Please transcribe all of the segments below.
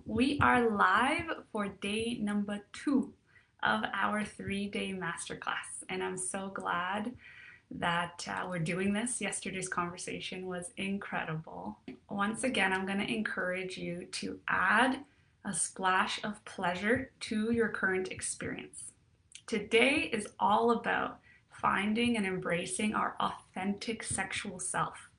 We are live for day number 2 of our 3-day masterclass, and I'm so glad that we're doing this. Yesterday's conversation was incredible. Once again, I'm going to encourage you to add a splash of pleasure to your current experience. Today is all about finding and embracing our authentic sexual self,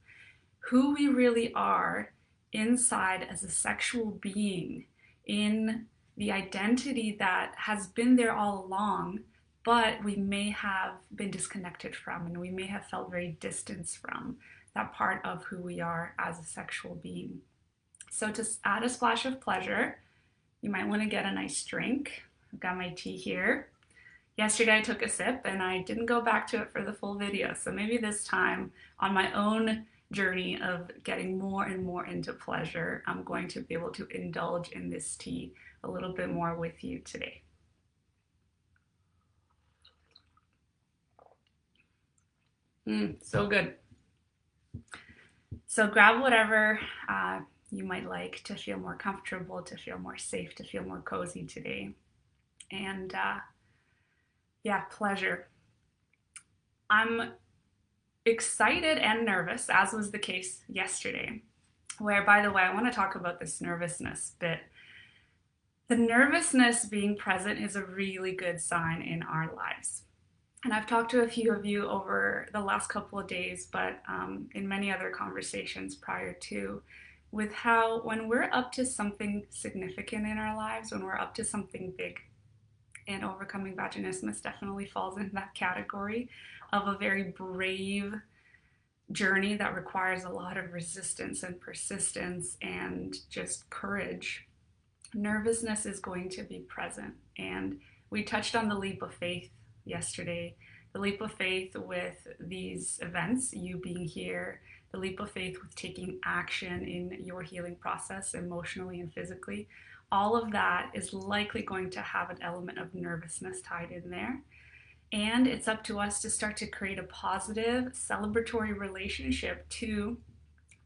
who we really are inside as a sexual being, in the identity that has been there all along, but we may have been disconnected from, and we may have felt very distanced from that part of who we are as a sexual being. So to add a splash of pleasure, you might want to get a nice drink. I've got my tea here. Yesterday I took a sip and I didn't go back to it for the full video. So maybe this time, on my own journey of getting more and more into pleasure, I'm going to be able to indulge in this tea a little bit more with you today. So good. So grab whatever you might like to feel more comfortable, to feel more safe, to feel more cozy today. And yeah, pleasure. I'm excited and nervous, as was the case yesterday, where, by the way, I want to talk about this nervousness bit. The nervousness being present is a really good sign in our lives. And I've talked to a few of you over the last couple of days, but in many other conversations prior to, with how when we're up to something significant in our lives, when we're up to something big, and overcoming vaginismus definitely falls in that category of a very brave journey that requires a lot of resistance and persistence and just courage. Nervousness is going to be present. And we touched on the leap of faith yesterday. The leap of faith with these events, you being here, the leap of faith with taking action in your healing process emotionally and physically. All of that is likely going to have an element of nervousness tied in there. And it's up to us to start to create a positive, celebratory relationship to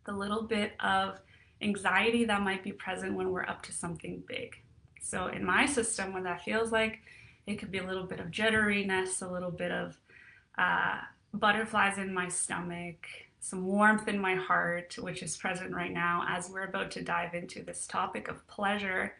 the little bit of anxiety that might be present when we're up to something big. So in my system, what that feels like, it could be a little bit of jitteriness, a little bit of butterflies in my stomach, some warmth in my heart, which is present right now as we're about to dive into this topic of pleasure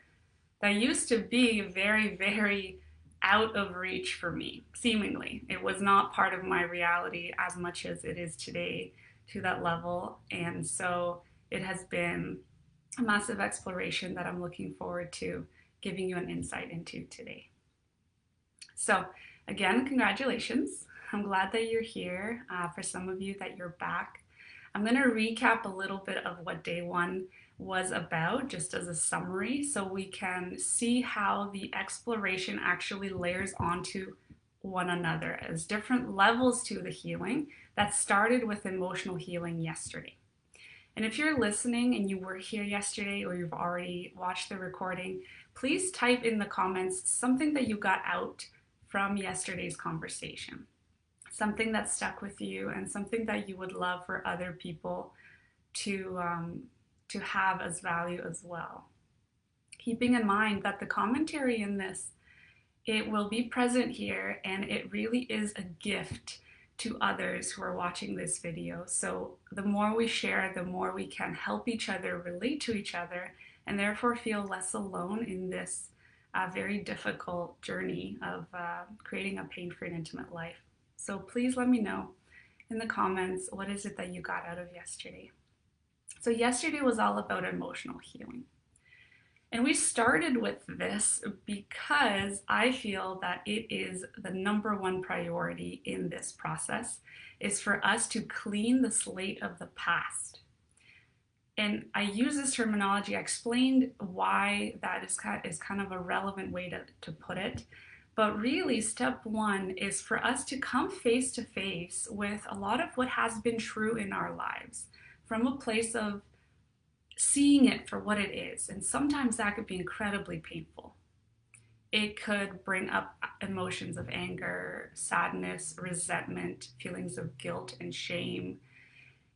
that used to be very, very out of reach for me, seemingly. It was not part of my reality as much as it is today to that level. And so it has been a massive exploration that I'm looking forward to giving you an insight into today. So again, congratulations. I'm glad that you're here. For some of you that you're back. I'm going to recap a little bit of what day 1 was about, just as a summary, so we can see how the exploration actually layers onto one another as different levels to the healing that started with emotional healing yesterday. And if you're listening and you were here yesterday or you've already watched the recording, please type in the comments something that you got out from yesterday's conversation. Something that stuck with you and something that you would love for other people to have as value as well. Keeping in mind that the commentary in this, it will be present here, and it really is a gift to others who are watching this video. So the more we share, the more we can help each other, relate to each other, and therefore feel less alone in this very difficult journey of creating a pain-free and intimate life. So please let me know in the comments, what is it that you got out of yesterday? So yesterday was all about emotional healing. And we started with this because I feel that it is the number one priority in this process, is for us to clean the slate of the past. And I use this terminology, I explained why that is kind of a relevant way to put it. But really, step 1 is for us to come face to face with a lot of what has been true in our lives from a place of seeing it for what it is. And sometimes that could be incredibly painful. It could bring up emotions of anger, sadness, resentment, feelings of guilt and shame.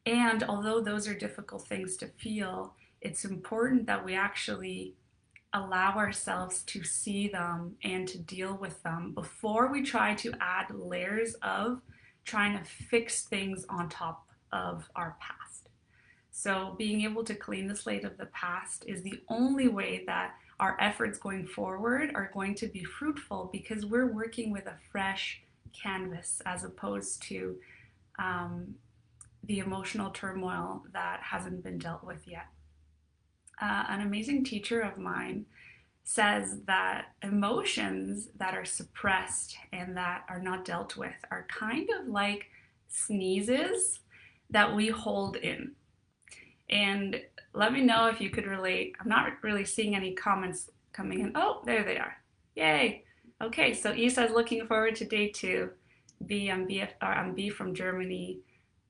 And although those are difficult things to feel, it's important that we actually allow ourselves to see them and to deal with them before we try to add layers of trying to fix things on top of our past. So being able to clean the slate of the past is the only way that our efforts going forward are going to be fruitful, because we're working with a fresh canvas as opposed to the emotional turmoil that hasn't been dealt with yet. An amazing teacher of mine says that emotions that are suppressed and that are not dealt with are kind of like sneezes that we hold in. And let me know if you could relate. I'm not really seeing any comments coming in. Oh, there they are. Yay. Okay, so E says looking forward to day 2. I'm B from Germany.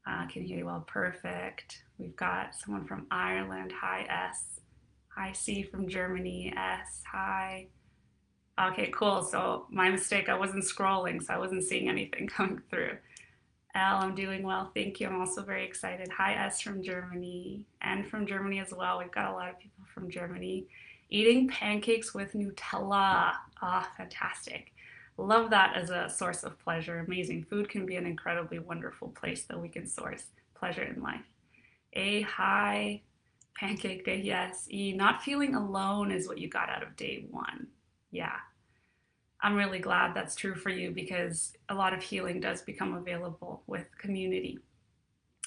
Can hear you well. Perfect. We've got someone from Ireland. Hi, S. Hi, C from Germany. S. Hi. Okay, cool. So my mistake. I wasn't scrolling, so I wasn't seeing anything coming through. Al, I'm doing well. Thank you. I'm also very excited. Hi, S from Germany. And from Germany as well. We've got a lot of people from Germany. Eating pancakes with Nutella. Ah, fantastic. Love that as a source of pleasure. Amazing. Food can be an incredibly wonderful place that we can source pleasure in life. A, hi. Pancake day, yes. E, not feeling alone is what you got out of day 1. Yeah. I'm really glad that's true for you, because a lot of healing does become available with community.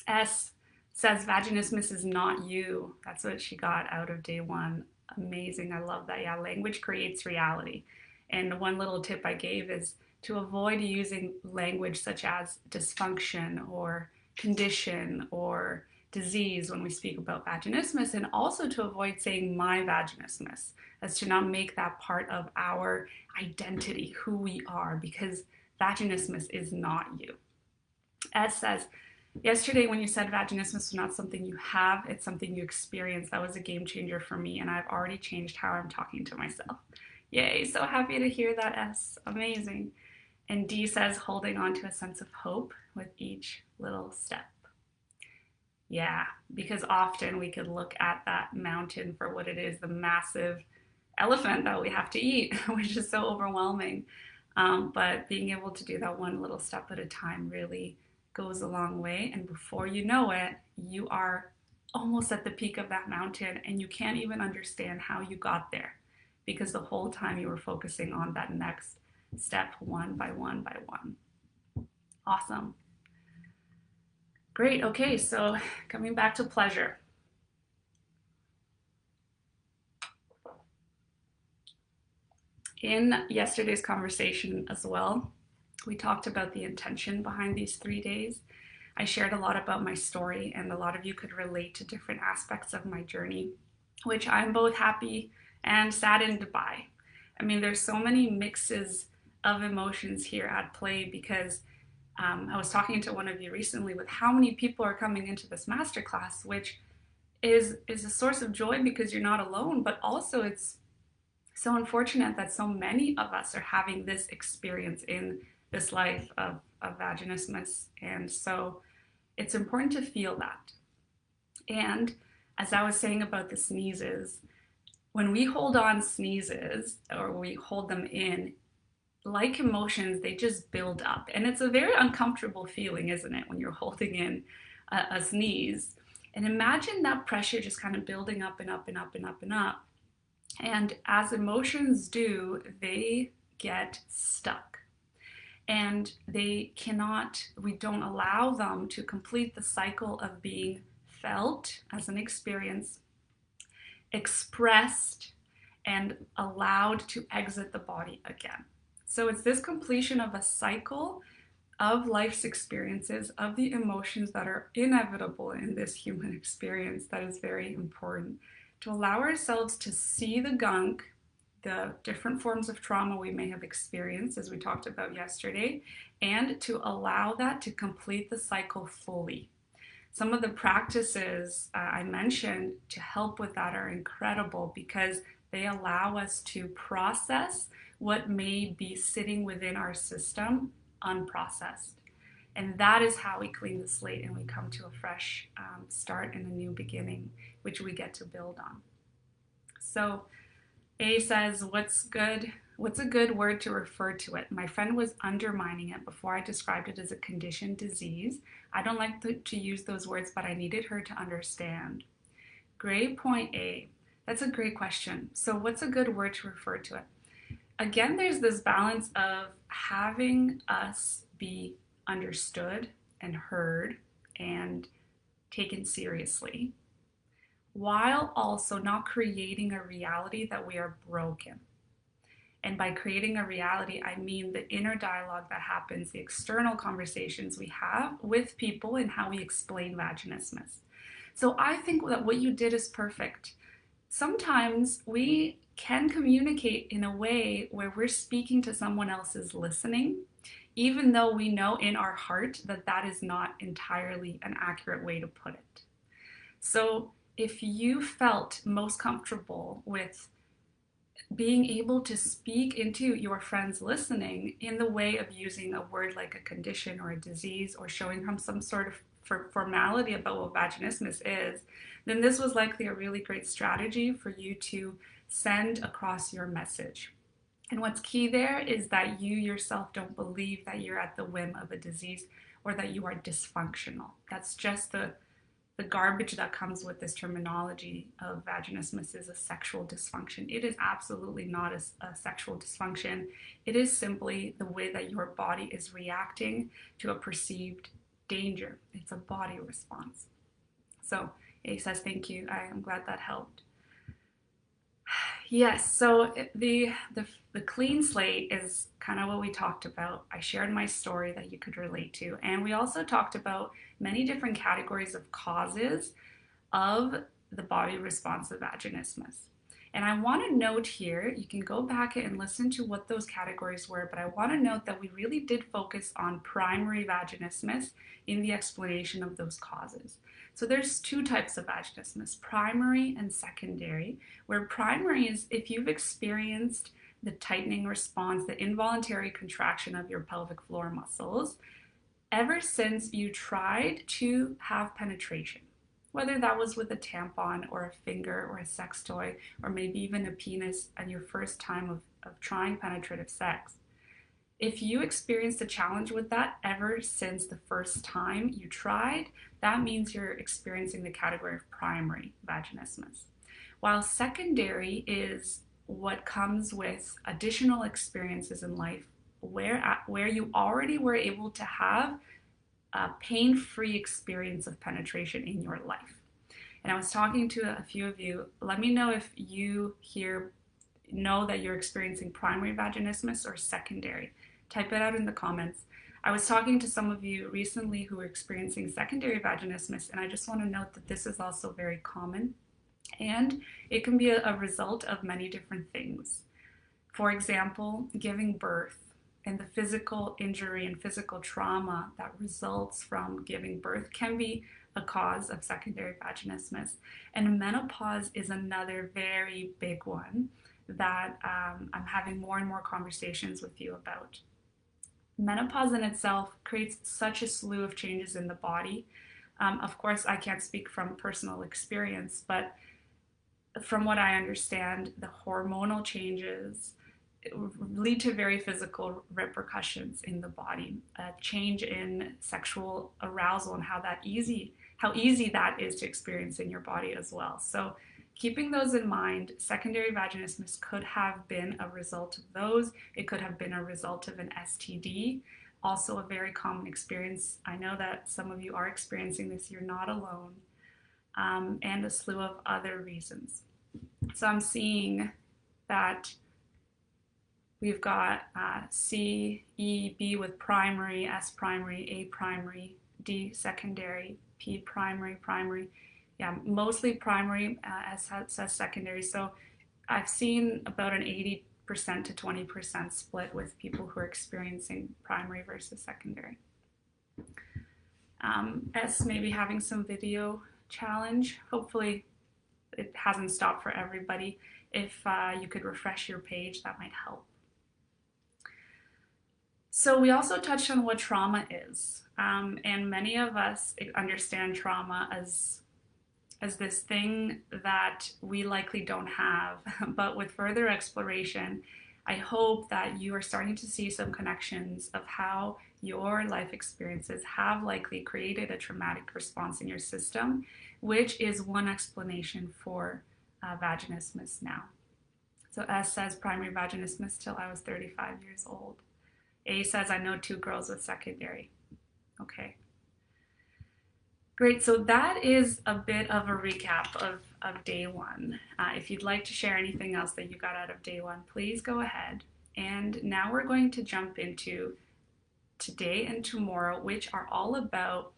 S says vaginismus is not you. That's what she got out of day 1. Amazing. I love that. Yeah, language creates reality. And one little tip I gave is to avoid using language such as dysfunction or condition or disease when we speak about vaginismus, and also to avoid saying my vaginismus, as to not make that part of our identity, who we are, because vaginismus is not you. S says, yesterday when you said vaginismus was not something you have, it's something you experience. That was a game changer for me, and I've already changed how I'm talking to myself. Yay, so happy to hear that, S. Amazing. And D says, holding on to a sense of hope with each little step. Yeah, because often we could look at that mountain for what it is, the massive elephant that we have to eat, which is so overwhelming. But being able to do that one little step at a time really goes a long way. And before you know it, you are almost at the peak of that mountain, and you can't even understand how you got there, because the whole time you were focusing on that next step, one by one by one. Awesome. Great. Okay, so coming back to pleasure. In yesterday's conversation as well, we talked about the intention behind these 3 days. I shared a lot about my story, and a lot of you could relate to different aspects of my journey, which I'm both happy and saddened by. I mean, there's so many mixes of emotions here at play, because I was talking to one of you recently with how many people are coming into this masterclass, which is a source of joy because you're not alone, but also it's so unfortunate that so many of us are having this experience in this life of vaginismus. And so it's important to feel that. And as I was saying about the sneezes, when we hold on sneezes or we hold them in, like emotions, they just build up. And it's a very uncomfortable feeling, isn't it, when you're holding in a sneeze? And imagine that pressure just kind of building up and up and up and up and up. And as emotions do, they get stuck. And we don't allow them to complete the cycle of being felt as an experience, expressed, and allowed to exit the body again. So it's this completion of a cycle of life's experiences, of the emotions that are inevitable in this human experience, that is very important. To allow ourselves to see the gunk, the different forms of trauma we may have experienced, as we talked about yesterday, and to allow that to complete the cycle fully. Some of the practices I mentioned to help with that are incredible, because they allow us to process what may be sitting within our system unprocessed. And that is how we clean the slate and we come to a fresh start and a new beginning, which we get to build on. So A says, What's a good word to refer to it? My friend was undermining it before I described it as a conditioned disease. I don't like to use those words, but I needed her to understand. Great point, A. That's a great question. So, what's a good word to refer to it? Again, there's this balance of having us be understood and heard and taken seriously, while also not creating a reality that we are broken. And by creating a reality, I mean the inner dialogue that happens, the external conversations we have with people and how we explain vaginismus. So I think that what you did is perfect. Sometimes we can communicate in a way where we're speaking to someone else's listening, even though we know in our heart that that is not entirely an accurate way to put it. So if you felt most comfortable with being able to speak into your friend's listening in the way of using a word like a condition or a disease or showing them some sort of formality about what vaginismus is, then this was likely a really great strategy for you to send across your message. And what's key there is that you yourself don't believe that you're at the whim of a disease or that you are dysfunctional. That's just the garbage that comes with this terminology of vaginismus is a sexual dysfunction. It is absolutely not a sexual dysfunction. It is simply the way that your body is reacting to a perceived danger. It's a body response. So A says, thank you. I am glad that helped. Yes, so the clean slate is kind of what we talked about. I shared my story that you could relate to, and we also talked about many different categories of causes of the body response of vaginismus. And I want to note here, you can go back and listen to what those categories were, but I want to note that we really did focus on primary vaginismus in the explanation of those causes. So there's two types of vaginismus, primary and secondary, where primary is if you've experienced the tightening response, the involuntary contraction of your pelvic floor muscles, ever since you tried to have penetration, whether that was with a tampon or a finger or a sex toy, or maybe even a penis and your first time of trying penetrative sex. If you experienced a challenge with that ever since the first time you tried, that means you're experiencing the category of primary vaginismus. While secondary is what comes with additional experiences in life where you already were able to have a pain-free experience of penetration in your life. And I was talking to a few of you. Let me know if you here know that you're experiencing primary vaginismus or secondary. Type it out in the comments. I was talking to some of you recently who were experiencing secondary vaginismus, and I just want to note that this is also very common, and it can be a result of many different things. For example, giving birth and the physical injury and physical trauma that results from giving birth can be a cause of secondary vaginismus. And menopause is another very big one that I'm having more and more conversations with you about. Menopause in itself creates such a slew of changes in the body. Of course, I can't speak from personal experience, but from what I understand, the hormonal changes lead to very physical repercussions in the body. A change in sexual arousal and how easy that is to experience in your body as well. So keeping those in mind, secondary vaginismus could have been a result of those. It could have been a result of an STD, also a very common experience. I know that some of you are experiencing this, you're not alone, and a slew of other reasons. So I'm seeing that we've got C, E, B with primary, S primary, A primary, D secondary, P primary, primary. Yeah, mostly primary, S says secondary. So I've seen about an 80% to 20% split with people who are experiencing primary versus secondary. S maybe having some video challenge. Hopefully it hasn't stopped for everybody. If you could refresh your page, that might help. So we also touched on what trauma is, and many of us understand trauma as as this thing that we likely don't have. But with further exploration, I hope that you are starting to see some connections of how your life experiences have likely created a traumatic response in your system, which is one explanation for vaginismus now. So S says primary vaginismus till I was 35 years old. A says I know 2 girls with secondary. Okay. Great, so that is a bit of a recap of day one. If you'd like to share anything else that you got out of day one, please go ahead. And now we're going to jump into today and tomorrow, which are all about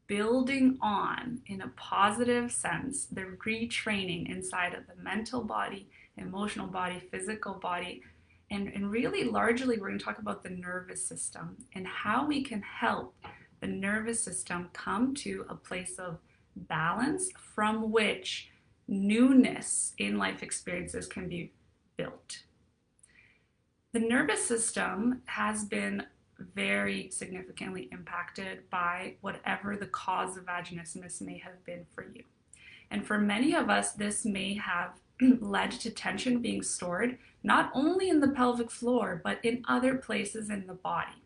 building on, in a positive sense, the retraining inside of the mental body, emotional body, physical body, and really largely we're going to talk about the nervous system and how we can help the nervous system come to a place of balance from which newness in life experiences can be built. The nervous system has been very significantly impacted by whatever the cause of vaginismus may have been for you. And for many of us, this may have led to tension being stored not only in the pelvic floor, but in other places in the body,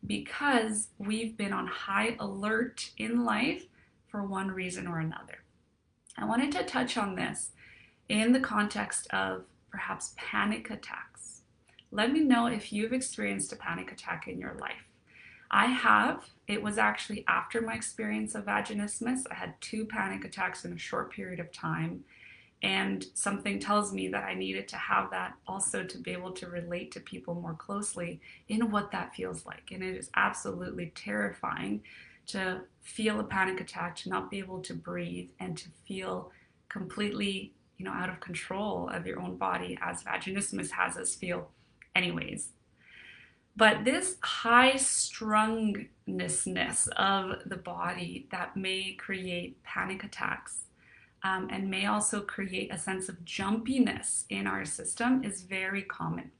because we've been on high alert in life for one reason or another. I wanted to touch on this in the context of perhaps panic attacks. Let me know if you've experienced a panic attack in your life. I have. It was actually after my experience of vaginismus. I had 2 panic attacks in a short period of time. And something tells me that I needed to have that also to be able to relate to people more closely in what that feels like. And it is absolutely terrifying to feel a panic attack, to not be able to breathe, and to feel completely, out of control of your own body, as vaginismus has us feel anyways. But this high strungness of the body that may create panic attacks and may also create a sense of jumpiness in our system is very common.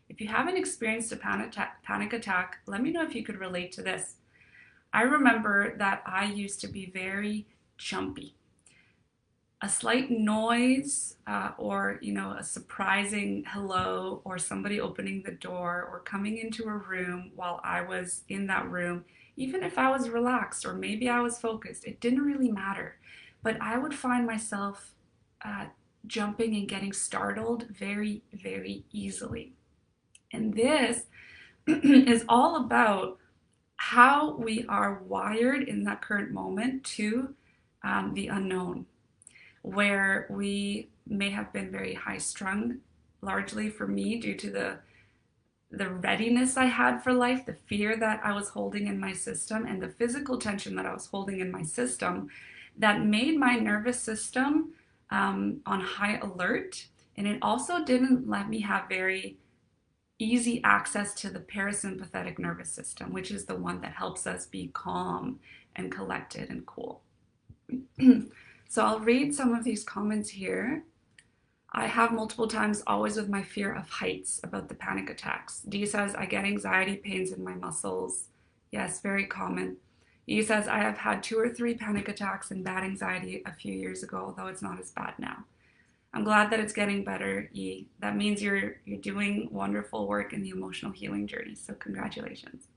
If you haven't experienced a panic attack, let me know if you could relate to this. I remember that I used to be very jumpy. A slight noise or a surprising hello, or somebody opening the door or coming into a room while I was in that room, even if I was relaxed or maybe I was focused, it didn't really matter. But I would find myself jumping and getting startled very, very easily. And this is all about how we are wired in that current moment to the unknown, where we may have been very high strung, largely for me due to the readiness I had for life, the fear that I was holding in my system, and the physical tension that I was holding in my system that made my nervous system on high alert. And it also didn't let me have very easy access to the parasympathetic nervous system, which is the one that helps us be calm and collected and cool. So I'll read some of these comments here. I have multiple times, always with my fear of heights, about the panic attacks. D says, I get anxiety pains in my muscles. Yes, very common. E says, I have had 2 or 3 panic attacks and bad anxiety a few years ago, although it's not as bad now. I'm glad that it's getting better, E. That means you're doing wonderful work in the emotional healing journey, so congratulations.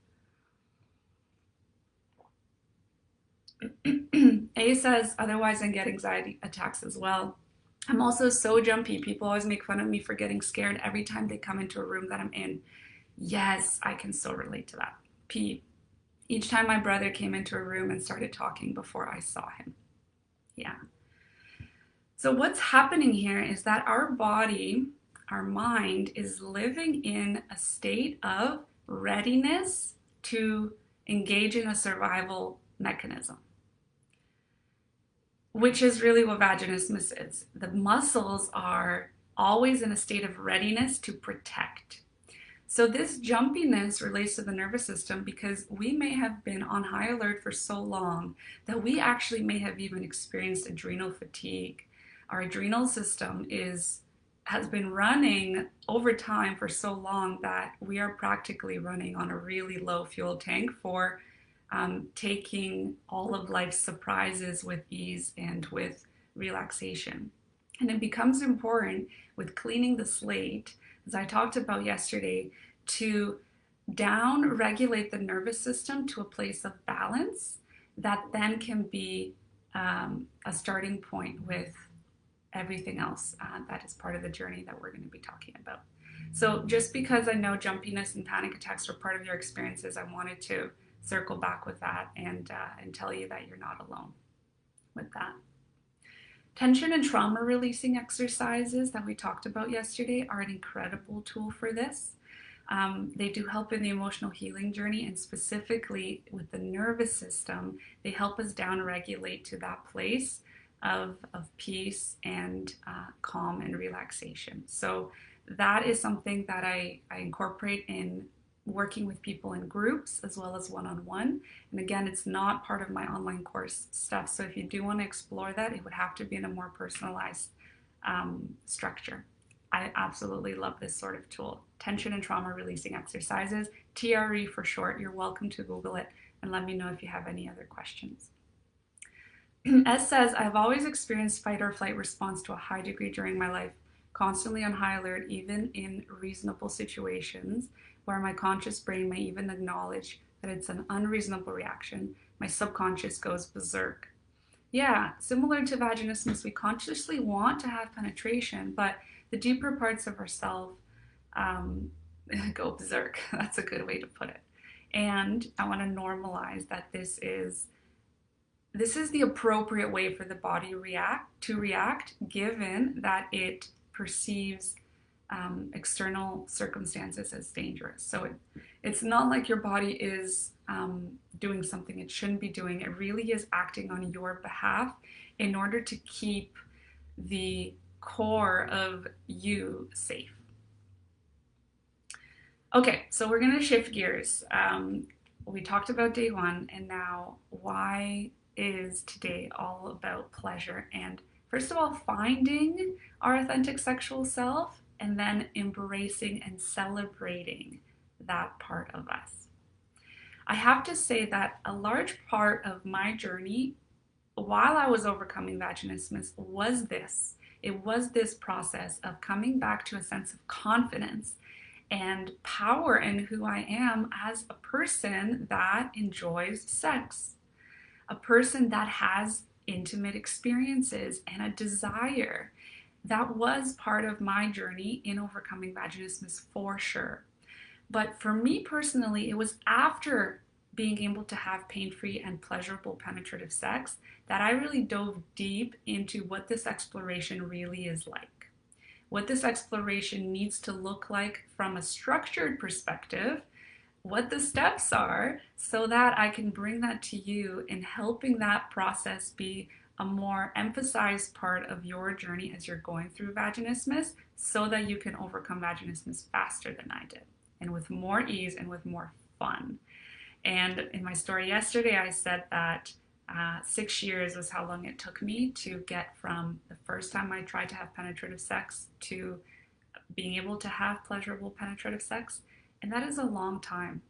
A says, otherwise I get anxiety attacks as well. I'm also so jumpy. People always make fun of me for getting scared every time they come into a room that I'm in. Yes, I can so relate to that. P, each time my brother came into a room and started talking before I saw him. Yeah. So what's happening here is that our body, our mind, is living in a state of readiness to engage in a survival mechanism, which is really what vaginismus is. The muscles are always in a state of readiness to protect. So this jumpiness relates to the nervous system because we may have been on high alert for so long that we actually may have even experienced adrenal fatigue. Our adrenal system has been running over time for so long that we are practically running on a really low fuel tank for taking all of life's surprises with ease and with relaxation. And it becomes important with cleaning the slate, as I talked about yesterday, to down regulate the nervous system to a place of balance that then can be a starting point with everything else that is part of the journey that we're going to be talking about. So just because I know jumpiness and panic attacks are part of your experiences, I wanted to circle back with that and tell you that you're not alone with that. Tension and trauma releasing exercises that we talked about yesterday are an incredible tool for this. They do help in the emotional healing journey, and specifically with the nervous system, they help us down regulate to that place of peace and calm and relaxation. So that is something that I incorporate in working with people in groups as well as one-on-one. And again, it's not part of my online course stuff. So if you do want to explore that, it would have to be in a more personalized structure. I absolutely love this sort of tool. Tension and trauma releasing exercises, TRE for short. You're welcome to Google it and let me know if you have any other questions. S says, I've always experienced fight or flight response to a high degree during my life, constantly on high alert, even in reasonable situations where my conscious brain may even acknowledge that it's an unreasonable reaction. My subconscious goes berserk. Yeah, similar to vaginismus, we consciously want to have penetration, but the deeper parts of ourselves go berserk. That's a good way to put it. And I want to normalize that this is the appropriate way for the body to react, given that it perceives external circumstances as dangerous. So it's not like your body is doing something it shouldn't be doing. It really is acting on your behalf in order to keep the core of you safe. Okay, so we're going to shift gears. We talked about day one, and now why is today all about pleasure? And first of all, finding our authentic sexual self, and then embracing and celebrating that part of us. I have to say that a large part of my journey while I was overcoming vaginismus was this. It was this process of coming back to a sense of confidence and power in who I am as a person that enjoys sex, a person that has intimate experiences and a desire. That was part of my journey in overcoming vaginismus for sure. But for me personally, it was after being able to have pain-free and pleasurable penetrative sex that I really dove deep into what this exploration really is like. What this exploration needs to look like from a structured perspective, what the steps are, so that I can bring that to you in helping that process be a more emphasized part of your journey as you're going through vaginismus, so that you can overcome vaginismus faster than I did, and with more ease and with more fun. And in my story yesterday, I said that 6 years was how long it took me to get from the first time I tried to have penetrative sex to being able to have pleasurable penetrative sex. And that is a long time.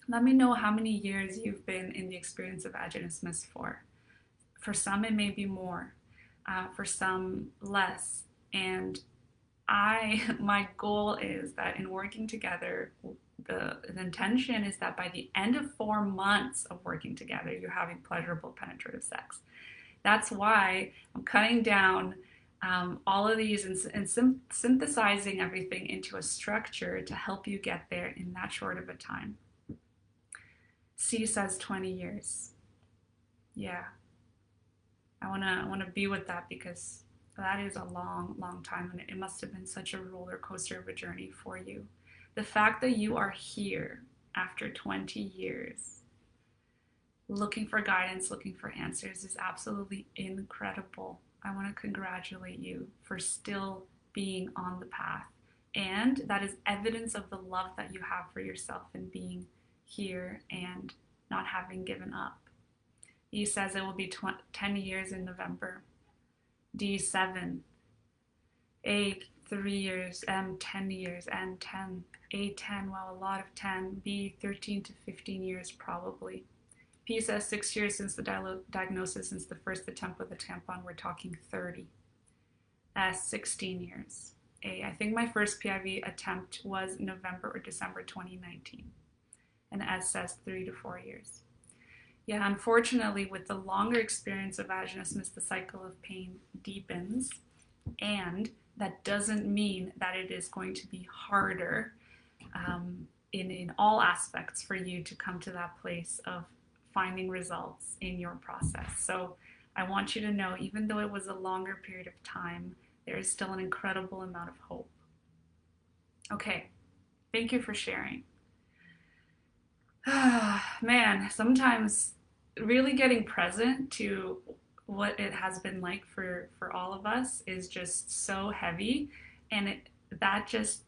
Let me know how many years you've been in the experience of vaginismus for. For some, it may be more. For some, less. And my goal is that in working together, the intention is that by the end of 4 months of working together, you're having pleasurable penetrative sex. That's why I'm cutting down all of these and synthesizing everything into a structure to help you get there in that short of a time. C says 20 years. Yeah. I wanna be with that, because that is a long, long time, and it must have been such a roller coaster of a journey for you. The fact that you are here after 20 years, looking for guidance, looking for answers, is absolutely incredible. I want to congratulate you for still being on the path. And that is evidence of the love that you have for yourself and being here and not having given up. E says it will be 10 years in November. D, 7. A, 3 years. M, 10 years. N, 10. A, 10. Wow, a lot of 10. B, 13 to 15 years probably. P says 6 years since the diagnosis, since the first attempt with a tampon. We're talking 30. S, 16 years. A, I think my first PIV attempt was November or December 2019. And S says 3 to 4 years. Yeah, unfortunately, with the longer experience of vaginismus, the cycle of pain deepens, and that doesn't mean that it is going to be harder in all aspects for you to come to that place of finding results in your process. So I want you to know, even though it was a longer period of time, there is still an incredible amount of hope. Okay, thank you for sharing. Man, sometimes really getting present to what it has been like for all of us is just so heavy, and that just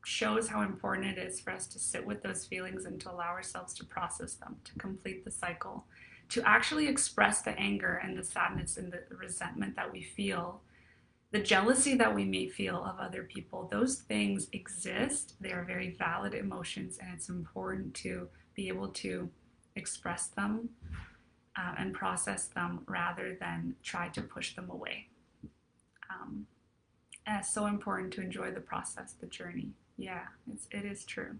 shows how important it is for us to sit with those feelings and to allow ourselves to process them, to complete the cycle, to actually express the anger and the sadness and the resentment that we feel, the jealousy that we may feel of other people. Those things exist. They are very valid emotions, and it's important to be able to express them and process them rather than try to push them away. And it's so important to enjoy the process, the journey. Yeah, it is true.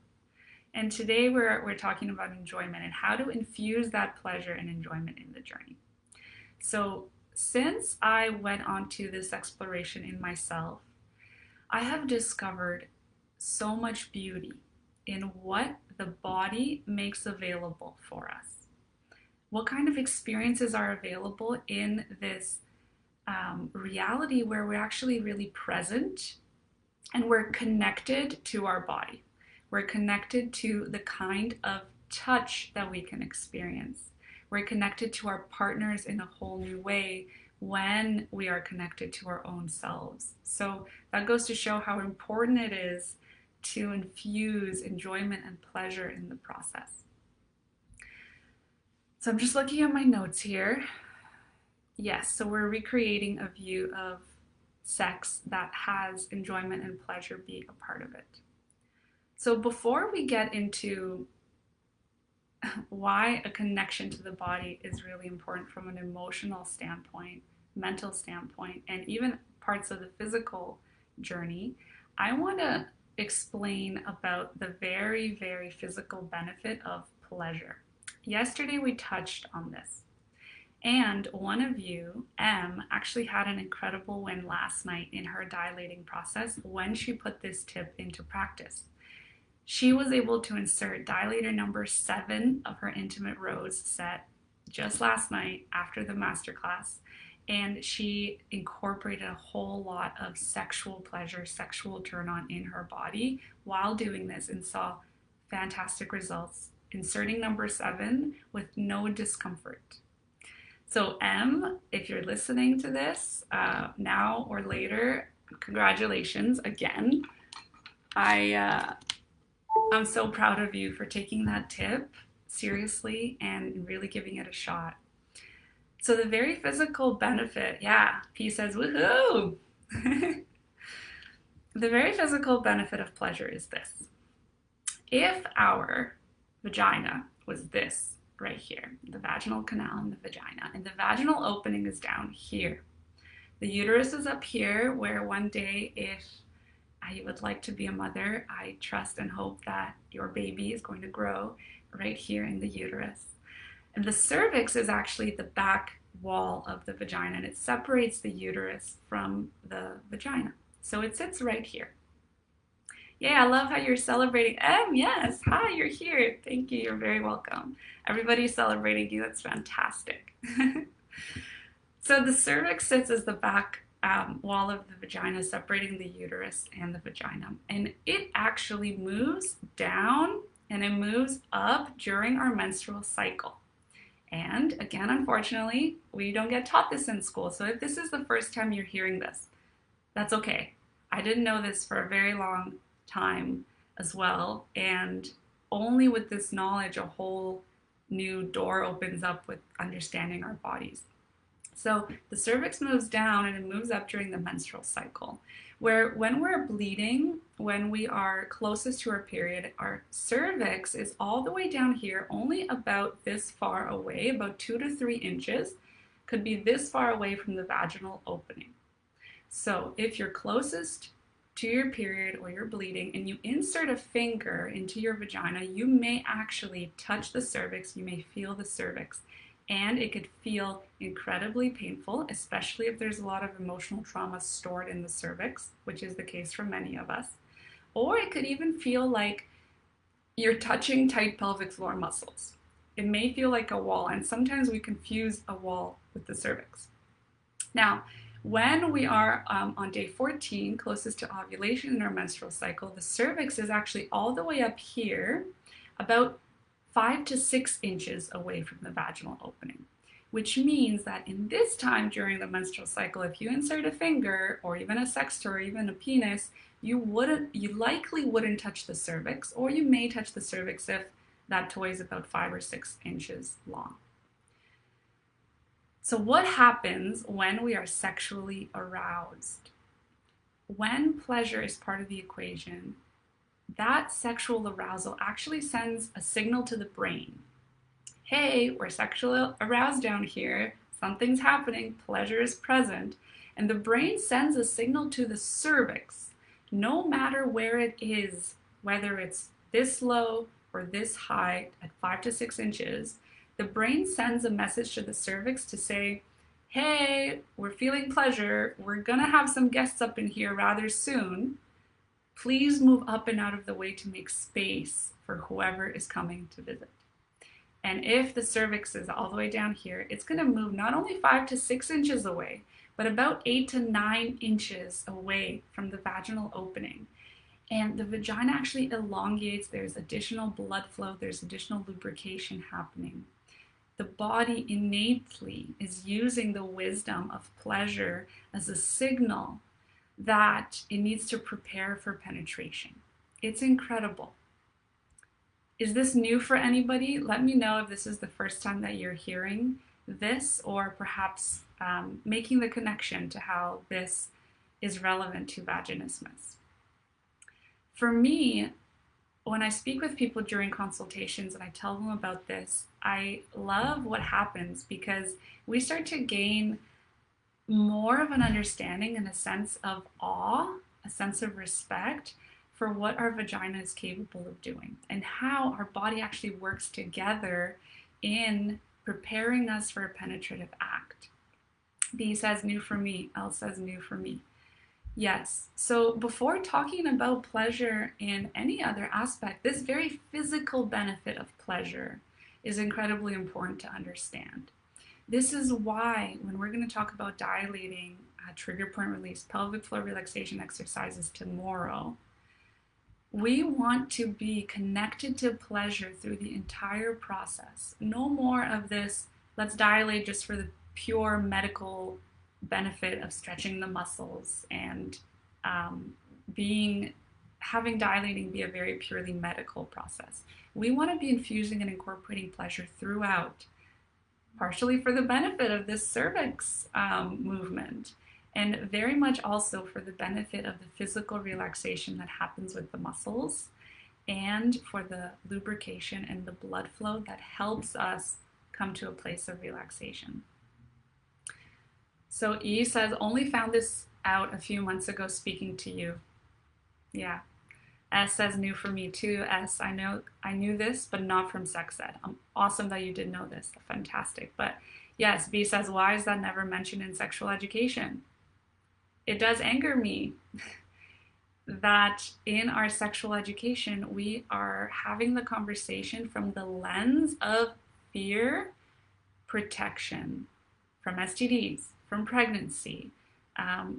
And today we're talking about enjoyment and how to infuse that pleasure and enjoyment in the journey. So since I went on to this exploration in myself, I have discovered so much beauty in what the body makes available for us. What kind of experiences are available in this reality where we're actually really present and we're connected to our body. We're connected to the kind of touch that we can experience. We're connected to our partners in a whole new way when we are connected to our own selves. So that goes to show how important it is to infuse enjoyment and pleasure in the process. So I'm just looking at my notes here. Yes, so we're recreating a view of sex that has enjoyment and pleasure be a part of it. So before we get into why a connection to the body is really important from an emotional standpoint, mental standpoint, and even parts of the physical journey, I want to explain about the very, very physical benefit of pleasure. Yesterday we touched on this. And one of you, M, actually had an incredible win last night in her dilating process when she put this tip into practice. She was able to insert dilator number 7 of her intimate rose set just last night after the masterclass, and she incorporated a whole lot of sexual pleasure, sexual turn on in her body while doing this, and saw fantastic results, inserting number 7 with no discomfort. So M, if you're listening to this now or later, congratulations again. I'm so proud of you for taking that tip seriously and really giving it a shot. So the very physical benefit, yeah, P says woohoo. The very physical benefit of pleasure is this. If our vagina was this right here, the vaginal canal and the vagina, and the vaginal opening is down here. The uterus is up here, where one day, if you would like to be a mother, I trust and hope that your baby is going to grow right here in the uterus. And the cervix is actually the back wall of the vagina, and it separates the uterus from the vagina. So it sits right here. Yeah, I love how you're celebrating. Yes, hi, you're here. Thank you, you're very welcome. Everybody's celebrating you, that's fantastic. So the cervix sits as the back wall of the vagina, separating the uterus and the vagina. And it actually moves down and it moves up during our menstrual cycle. And again, unfortunately, we don't get taught this in school. So if this is the first time you're hearing this, that's okay. I didn't know this for a very long time as well. And only with this knowledge, a whole new door opens up with understanding our bodies. So the cervix moves down and it moves up during the menstrual cycle, where when we're bleeding, when we are closest to our period, our cervix is all the way down here, only about this far away, about 2 to 3 inches, could be this far away from the vaginal opening. So if you're closest to your period or you're bleeding and you insert a finger into your vagina, you may actually touch the cervix, you may feel the cervix, and it could feel incredibly painful, especially if there's a lot of emotional trauma stored in the cervix, which is the case for many of us. Or it could even feel like you're touching tight pelvic floor muscles. It may feel like a wall, and sometimes we confuse a wall with the cervix. Now, when we are on day 14, closest to ovulation in our menstrual cycle, the cervix is actually all the way up here, about 5 to 6 inches away from the vaginal opening, which means that in this time during the menstrual cycle, if you insert a finger or even a sextoy or even a penis, you likely wouldn't touch the cervix, or you may touch the cervix if that toy is about 5 or 6 inches long. So what happens when we are sexually aroused? When pleasure is part of the equation, that sexual arousal actually sends a signal to the brain. Hey, we're sexually aroused down here. Something's happening. Pleasure is present. And the brain sends a signal to the cervix, no matter where it is, whether it's this low or this high at 5 to 6 inches. The brain sends a message to the cervix to say, hey, we're feeling pleasure. We're going to have some guests up in here rather soon. Please move up and out of the way to make space for whoever is coming to visit. And if the cervix is all the way down here, it's going to move not only 5 to 6 inches away, but about 8 to 9 inches away from the vaginal opening. And the vagina actually elongates. There's additional blood flow. There's additional lubrication happening. The body innately is using the wisdom of pleasure as a signal that it needs to prepare for penetration. It's incredible. Is this new for anybody? Let me know if this is the first time that you're hearing this, or perhaps making the connection to how this is relevant to vaginismus. For me, when I speak with people during consultations and I tell them about this, I love what happens because we start to gain more of an understanding and a sense of awe, a sense of respect for what our vagina is capable of doing and how our body actually works together in preparing us for a penetrative act. B says new for me, L says new for me. Yes, so before talking about pleasure in any other aspect, this very physical benefit of pleasure is incredibly important to understand. This is why when we're going to talk about dilating, trigger point release, pelvic floor relaxation exercises tomorrow, we want to be connected to pleasure through the entire process. No more of this, let's dilate just for the pure medical benefit of stretching the muscles and having dilating be a very purely medical process. We want to be infusing and incorporating pleasure throughout, partially for the benefit of this cervix movement, and very much also for the benefit of the physical relaxation that happens with the muscles, and for the lubrication and the blood flow that helps us come to a place of relaxation. So E says, only found this out a few months ago speaking to you. Yeah. S says, new for me too. S, I knew this, but not from sex ed. Awesome that you did know this. Fantastic. But yes, B says, why is that never mentioned in sexual education? It does anger me that in our sexual education, we are having the conversation from the lens of fear, protection, from STDs, from pregnancy,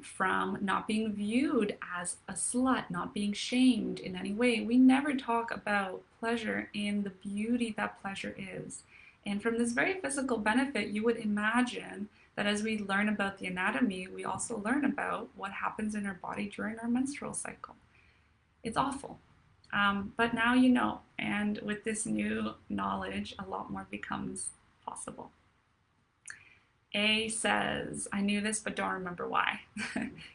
from not being viewed as a slut, not being shamed in any way. We never talk about pleasure in the beauty that pleasure is. And from this very physical benefit, you would imagine that as we learn about the anatomy, we also learn about what happens in our body during our menstrual cycle. It's awful. But now you know, and with this new knowledge, a lot more becomes possible. A says, I knew this but don't remember why.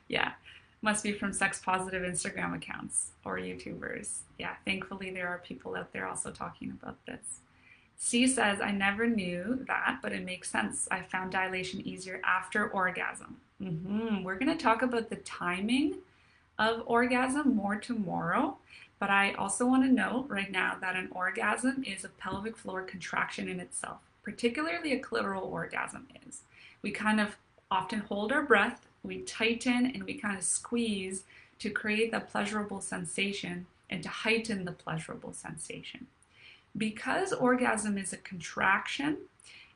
Yeah, must be from sex positive Instagram accounts or YouTubers. Yeah, thankfully there are people out there also talking about this. C says, I never knew that, but it makes sense. I found dilation easier after orgasm. We're going to talk about the timing of orgasm more tomorrow, but I also want to note right now that an orgasm is a pelvic floor contraction in itself, particularly a clitoral orgasm is. We kind of often hold our breath, we tighten, and we kind of squeeze to create the pleasurable sensation and to heighten the pleasurable sensation. Because orgasm is a contraction,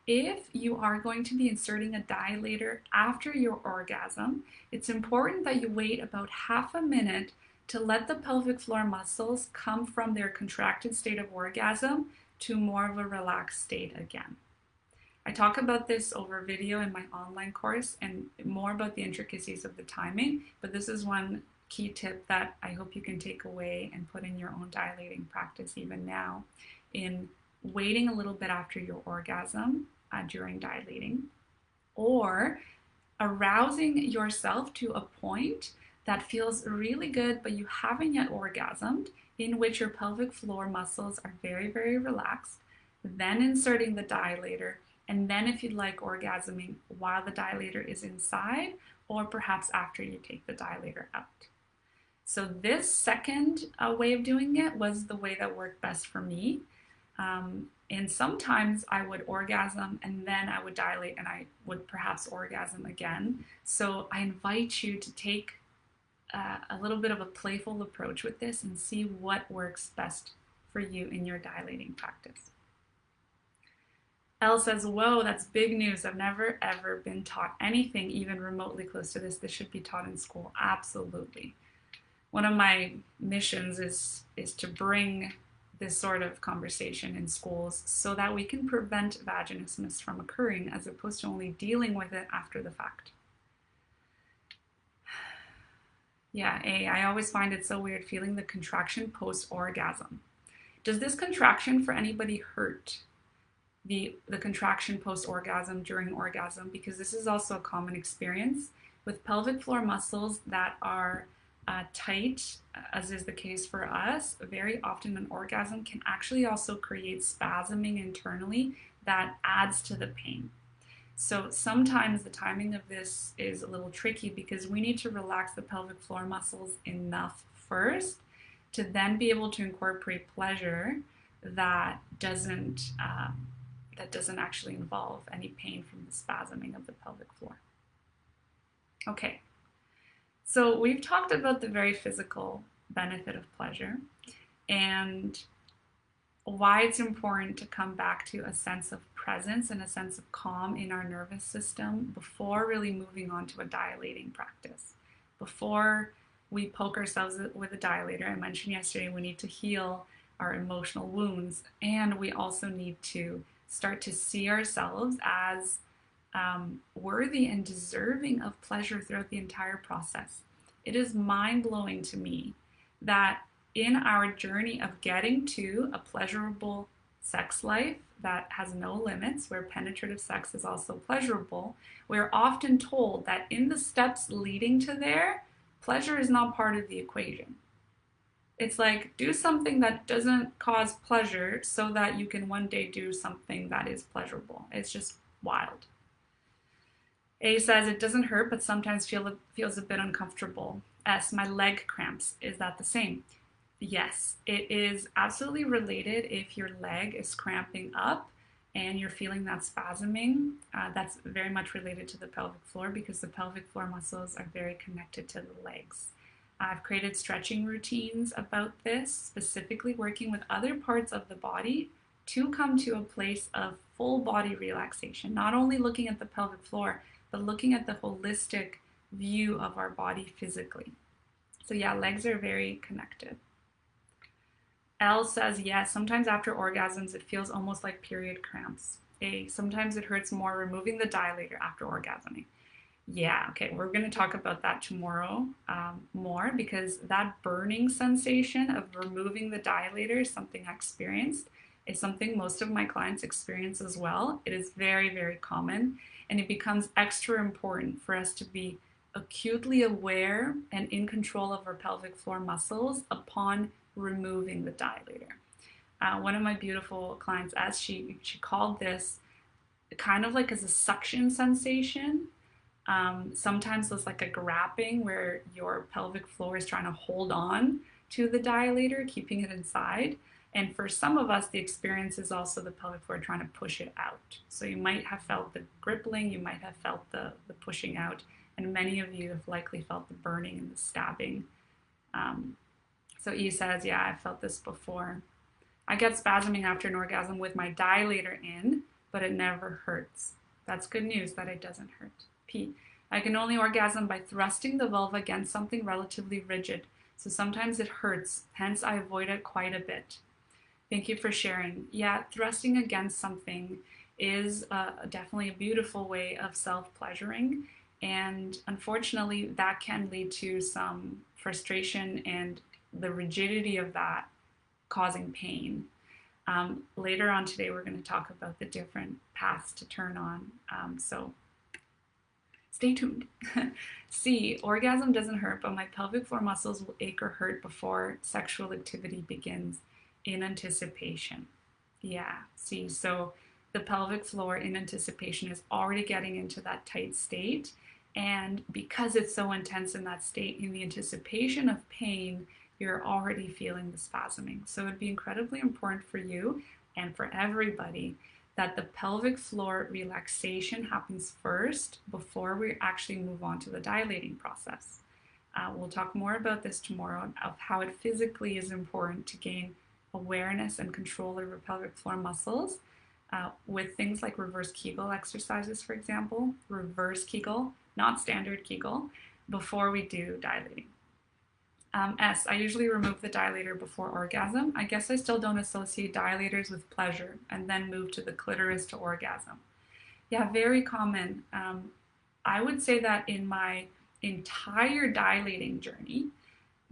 if you are going to be inserting a dilator after your orgasm, it's important that you wait about half a minute to let the pelvic floor muscles come from their contracted state of orgasm to more of a relaxed state again. I talk about this over video in my online course and more about the intricacies of the timing, but this is one key tip that I hope you can take away and put in your own dilating practice even now, in waiting a little bit after your orgasm during dilating, or arousing yourself to a point that feels really good but you haven't yet orgasmed, in which your pelvic floor muscles are very, very relaxed, then inserting the dilator, and then if you'd like, orgasming while the dilator is inside, or perhaps after you take the dilator out. So this second way of doing it was the way that worked best for me. And sometimes I would orgasm and then I would dilate and I would perhaps orgasm again. So I invite you to take a little bit of a playful approach with this and see what works best for you in your dilating practice. Elle says, whoa, that's big news. I've never ever been taught anything even remotely close to this. This should be taught in school. Absolutely. One of my missions is to bring this sort of conversation in schools so that we can prevent vaginismus from occurring as opposed to only dealing with it after the fact. Yeah, I always find it so weird feeling the contraction post-orgasm. Does this contraction for anybody hurt? The contraction post-orgasm during orgasm? Because this is also a common experience with pelvic floor muscles that are tight, as is the case for us. Very often an orgasm can actually also create spasming internally that adds to the pain. So sometimes the timing of this is a little tricky because we need to relax the pelvic floor muscles enough first to then be able to incorporate pleasure that doesn't actually involve any pain from the spasming of the pelvic floor. Okay. So we've talked about the very physical benefit of pleasure and why it's important to come back to a sense of presence and a sense of calm in our nervous system before really moving on to a dilating practice. Before we poke ourselves with a dilator, I mentioned yesterday we need to heal our emotional wounds, and we also need to start to see ourselves as worthy and deserving of pleasure throughout the entire process. It is mind-blowing to me that in our journey of getting to a pleasurable sex life that has no limits, where penetrative sex is also pleasurable, we're often told that in the steps leading to there, pleasure is not part of the equation. It's like, do something that doesn't cause pleasure so that you can one day do something that is pleasurable. It's just wild. A says, it doesn't hurt, but sometimes feels a bit uncomfortable. S, my leg cramps. Is that the same? Yes, it is absolutely related. If your leg is cramping up and you're feeling that spasming, that's very much related to the pelvic floor because the pelvic floor muscles are very connected to the legs. I've created stretching routines about this, specifically working with other parts of the body to come to a place of full body relaxation, not only looking at the pelvic floor, but looking at the holistic view of our body physically. So yeah, legs are very connected. L says, yes, sometimes after orgasms, it feels almost like period cramps. A, sometimes it hurts more removing the dilator after orgasming. Yeah, okay, we're going to talk about that tomorrow more, because that burning sensation of removing the dilator is something I experienced It's something most of my clients experience as well. It is very, very common, and it becomes extra important for us to be acutely aware and in control of our pelvic floor muscles upon removing the dilator. One of my beautiful clients, as she called this kind of like as a suction sensation. Sometimes it's like a grabbing where your pelvic floor is trying to hold on to the dilator, keeping it inside. And for some of us, the experience is also the pelvic floor trying to push it out. So you might have felt the gripping, you might have felt the pushing out, and many of you have likely felt the burning and the stabbing. So E says, yeah, I felt this before. I get spasming after an orgasm with my dilator in, but it never hurts. That's good news that it doesn't hurt. P. I can only orgasm by thrusting the vulva against something relatively rigid, so sometimes it hurts, hence I avoid it quite a bit. Thank you for sharing. Yeah, thrusting against something is definitely a beautiful way of self-pleasuring, and unfortunately that can lead to some frustration and the rigidity of that causing pain. Later on today, we're going to talk about the different paths to turn on. So stay tuned. C, orgasm doesn't hurt, but my pelvic floor muscles will ache or hurt before sexual activity begins in anticipation. Yeah, see, so the pelvic floor in anticipation is already getting into that tight state. And because it's so intense in that state, in the anticipation of pain, you're already feeling the spasming. So it'd be incredibly important for you and for everybody that the pelvic floor relaxation happens first before we actually move on to the dilating process. We'll talk more about this tomorrow of how it physically is important to gain awareness and control over pelvic floor muscles with things like reverse Kegel exercises, for example, reverse Kegel, not standard Kegel, before we do dilating. S, I usually remove the dilator before orgasm. I guess I still don't associate dilators with pleasure and then move to the clitoris to orgasm. Yeah, very common. I would say that in my entire dilating journey,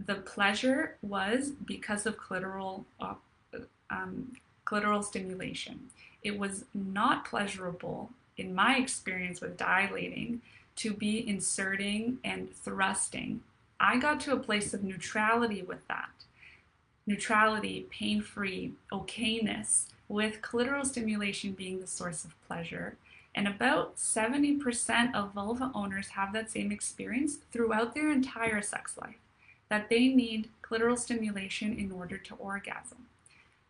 the pleasure was because of clitoral stimulation. It was not pleasurable, in my experience with dilating, to be inserting and thrusting. I got to a place of neutrality with that. Neutrality, pain-free, okayness, with clitoral stimulation being the source of pleasure. And about 70% of vulva owners have that same experience throughout their entire sex life, that they need clitoral stimulation in order to orgasm.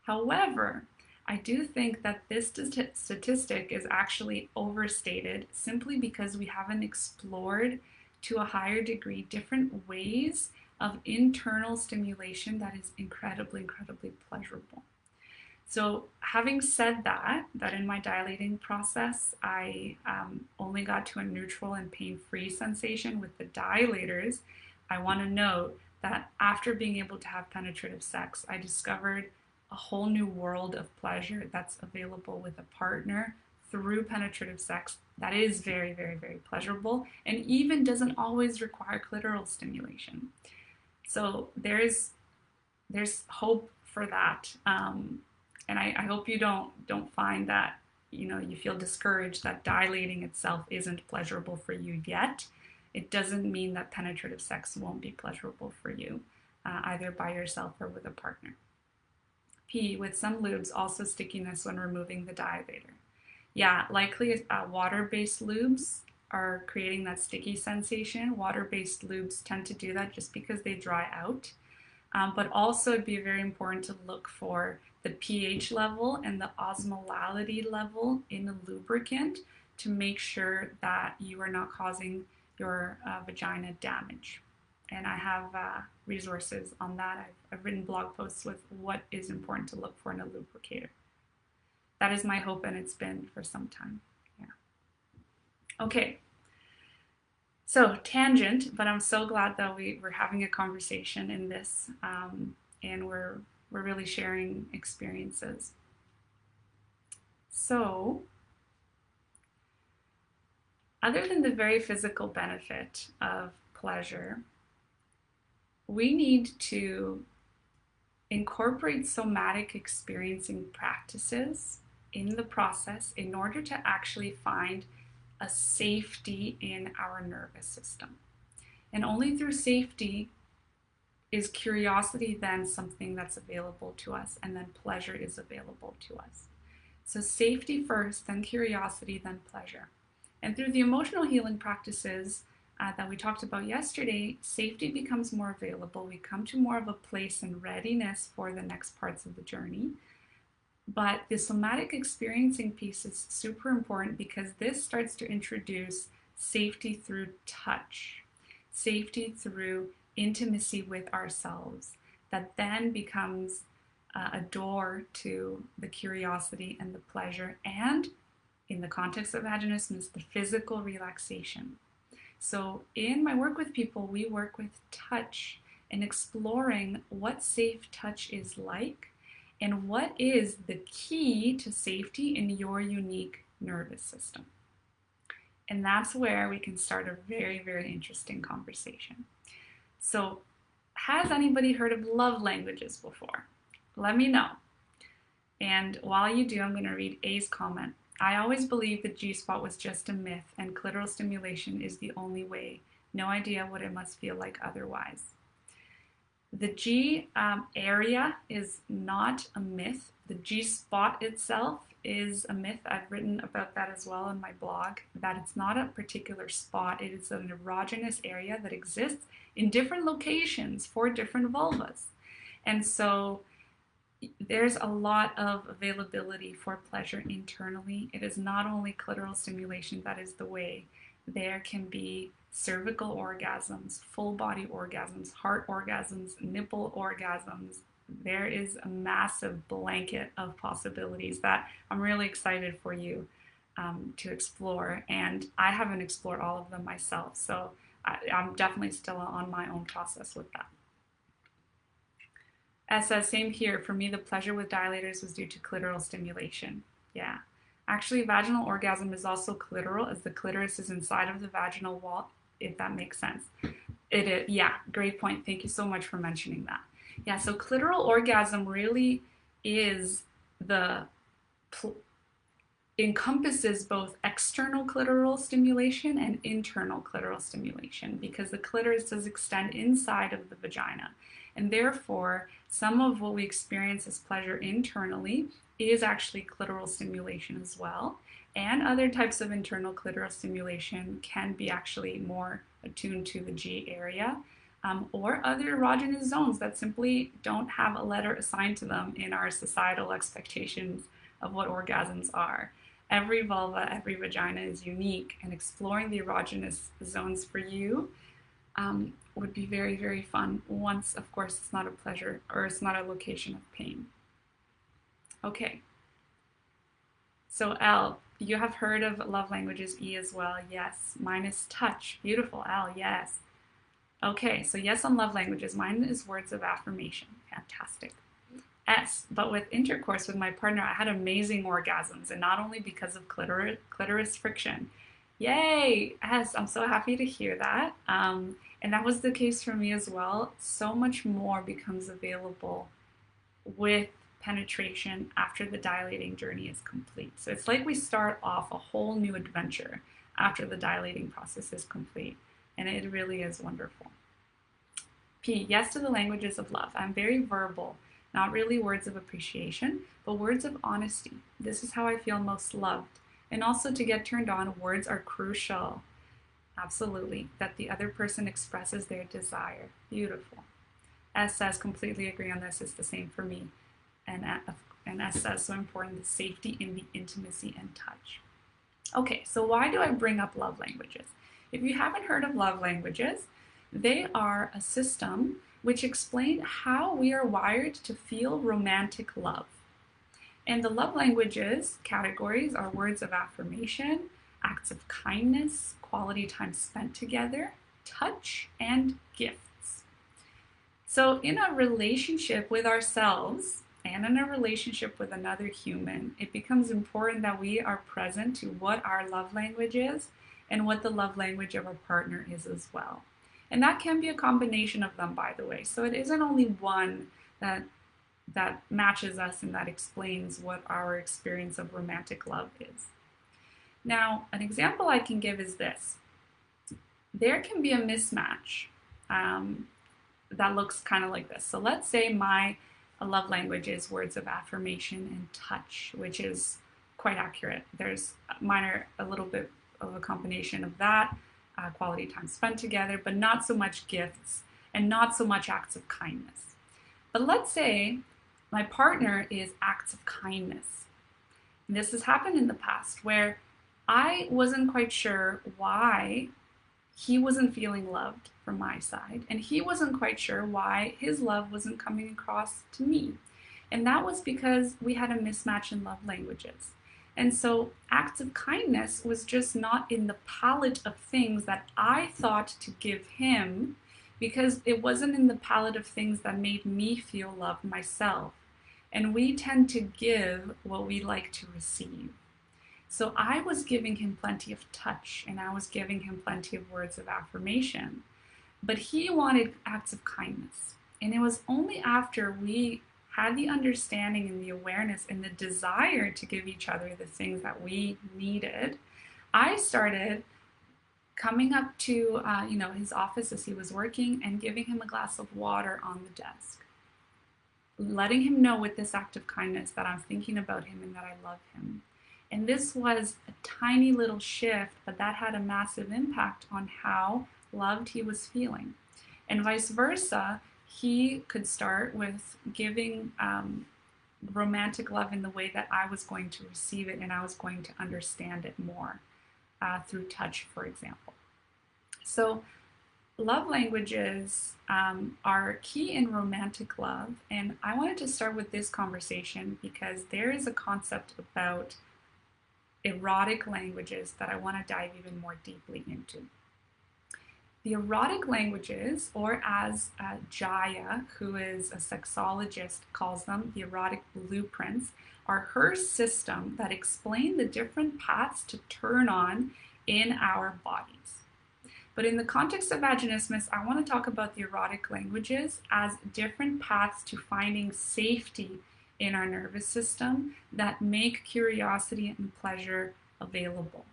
However, I do think that this statistic is actually overstated simply because we haven't explored to a higher degree different ways of internal stimulation that is incredibly, incredibly pleasurable. So having said that in my dilating process, I only got to a neutral and pain-free sensation with the dilators, I want to note that after being able to have penetrative sex, I discovered a whole new world of pleasure that's available with a partner through penetrative sex that is very, very, very pleasurable and even doesn't always require clitoral stimulation. So there's hope for that. And I hope you don't find that, you feel discouraged that dilating itself isn't pleasurable for you yet. It doesn't mean that penetrative sex won't be pleasurable for you, either by yourself or with a partner. P, with some lubes, also stickiness when removing the dilator. Yeah, likely water-based lubes are creating that sticky sensation. Water-based lubes tend to do that just because they dry out. But also it'd be very important to look for the pH level and the osmolality level in the lubricant to make sure that you are not causing your vagina damage. And I have resources on that. I've written blog posts with what is important to look for in a lubricator. That is my hope, and it's been for some time. Yeah. Okay. So tangent, but I'm so glad that we're having a conversation in this, and we're really sharing experiences. So, other than the very physical benefit of pleasure, we need to incorporate somatic experiencing practices in the process in order to actually find a safety in our nervous system. And only through safety is curiosity then something that's available to us, and then pleasure is available to us. So safety first, then curiosity, then pleasure. And through the emotional healing practices that we talked about yesterday, safety becomes more available. We come to more of a place and readiness for the next parts of the journey. But the somatic experiencing piece is super important because this starts to introduce safety through touch, safety through intimacy with ourselves, that then becomes a door to the curiosity and the pleasure, and in the context of vaginismus, the physical relaxation. So in my work with people, we work with touch and exploring what safe touch is like and what is the key to safety in your unique nervous system. And that's where we can start a very, very interesting conversation. So, has anybody heard of love languages before? Let me know. And while you do, I'm going to read A's comment. I always believed the G-spot was just a myth and clitoral stimulation is the only way. No idea what it must feel like otherwise. The G area is not a myth. The G-spot itself is a myth. I've written about that as well in my blog, that it's not a particular spot. It is an erogenous area that exists in different locations for different vulvas. And so there's a lot of availability for pleasure internally. It is not only clitoral stimulation that is the way. There can be cervical orgasms, full body orgasms, heart orgasms, nipple orgasms. There is a massive blanket of possibilities that I'm really excited for you to explore. And I haven't explored all of them myself, so I'm definitely still on my own process with that. As says, same here. For me, the pleasure with dilators was due to clitoral stimulation. Yeah. Actually, vaginal orgasm is also clitoral, as the clitoris is inside of the vaginal wall, if that makes sense. It is, yeah, great point. Thank you so much for mentioning that. Yeah, so clitoral orgasm really is encompasses both external clitoral stimulation and internal clitoral stimulation, because the clitoris does extend inside of the vagina. And therefore, some of what we experience as pleasure internally is actually clitoral stimulation as well. And other types of internal clitoral stimulation can be actually more attuned to the G area, or other erogenous zones that simply don't have a letter assigned to them in our societal expectations of what orgasms are. Every vulva, every vagina is unique, and exploring the erogenous zones for you would be very, very fun once, of course, it's not a pleasure or it's not a location of pain. Okay. So L, you have heard of love languages. E as well. Yes. Mine is touch. Beautiful. L, yes. Okay, so yes on love languages. Mine is words of affirmation. Fantastic. S, but with intercourse with my partner, I had amazing orgasms, and not only because of clitoris friction. Yay! S, I'm so happy to hear that. And that was the case for me as well. So much more becomes available with penetration after the dilating journey is complete. So it's like we start off a whole new adventure after the dilating process is complete. And it really is wonderful. P, yes to the languages of love. I'm very verbal, not really words of appreciation, but words of honesty. This is how I feel most loved. And also to get turned on, words are crucial. Absolutely. That the other person expresses their desire. Beautiful. S says, completely agree on this. It's the same for me. And S says, so important, the safety in the intimacy and touch. Okay, so why do I bring up love languages? If you haven't heard of love languages, they are a system which explain how we are wired to feel romantic love. And the love languages categories are words of affirmation, acts of kindness, quality time spent together, touch, and gifts. So in a relationship with ourselves and in a relationship with another human, it becomes important that we are present to what our love language is and what the love language of our partner is as well. And that can be a combination of them, by the way. So it isn't only one that that matches us and that explains what our experience of romantic love is. Now, an example I can give is this. There can be a mismatch that looks kind of like this. So let's say my love language is words of affirmation and touch, which is quite accurate. There's mine are a little bit of a combination of that, quality time spent together, but not so much gifts and not so much acts of kindness. But let's say my partner is acts of kindness. And this has happened in the past where I wasn't quite sure why he wasn't feeling loved from my side, and he wasn't quite sure why his love wasn't coming across to me. And that was because we had a mismatch in love languages. And so acts of kindness was just not in the palette of things that I thought to give him, because it wasn't in the palette of things that made me feel loved myself. And we tend to give what we like to receive. So I was giving him plenty of touch and I was giving him plenty of words of affirmation, but he wanted acts of kindness. And it was only after we had the understanding and the awareness and the desire to give each other the things that we needed, I started coming up to his office as he was working and giving him a glass of water on the desk, letting him know with this act of kindness that I'm thinking about him and that I love him. And this was a tiny little shift, but that had a massive impact on how loved he was feeling. And vice versa, he could start with giving romantic love in the way that I was going to receive it and I was going to understand it more through touch, for example. So love languages are key in romantic love. And I wanted to start with this conversation because there is a concept about erotic languages that I want to dive even more deeply into. The erotic languages, or as Jaya, who is a sexologist, calls them, the erotic blueprints, are her system that explain the different paths to turn on in our bodies. But in the context of vaginismus, I want to talk about the erotic languages as different paths to finding safety in our nervous system that make curiosity and pleasure available.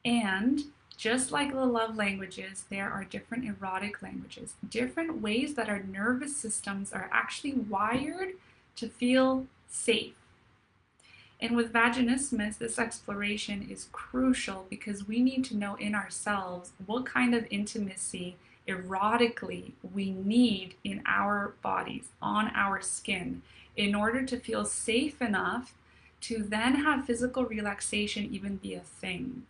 And just like the love languages, there are different erotic languages, different ways that our nervous systems are actually wired to feel safe. And with vaginismus, this exploration is crucial because we need to know in ourselves what kind of intimacy erotically we need in our bodies, on our skin, in order to feel safe enough to then have physical relaxation even be a thing.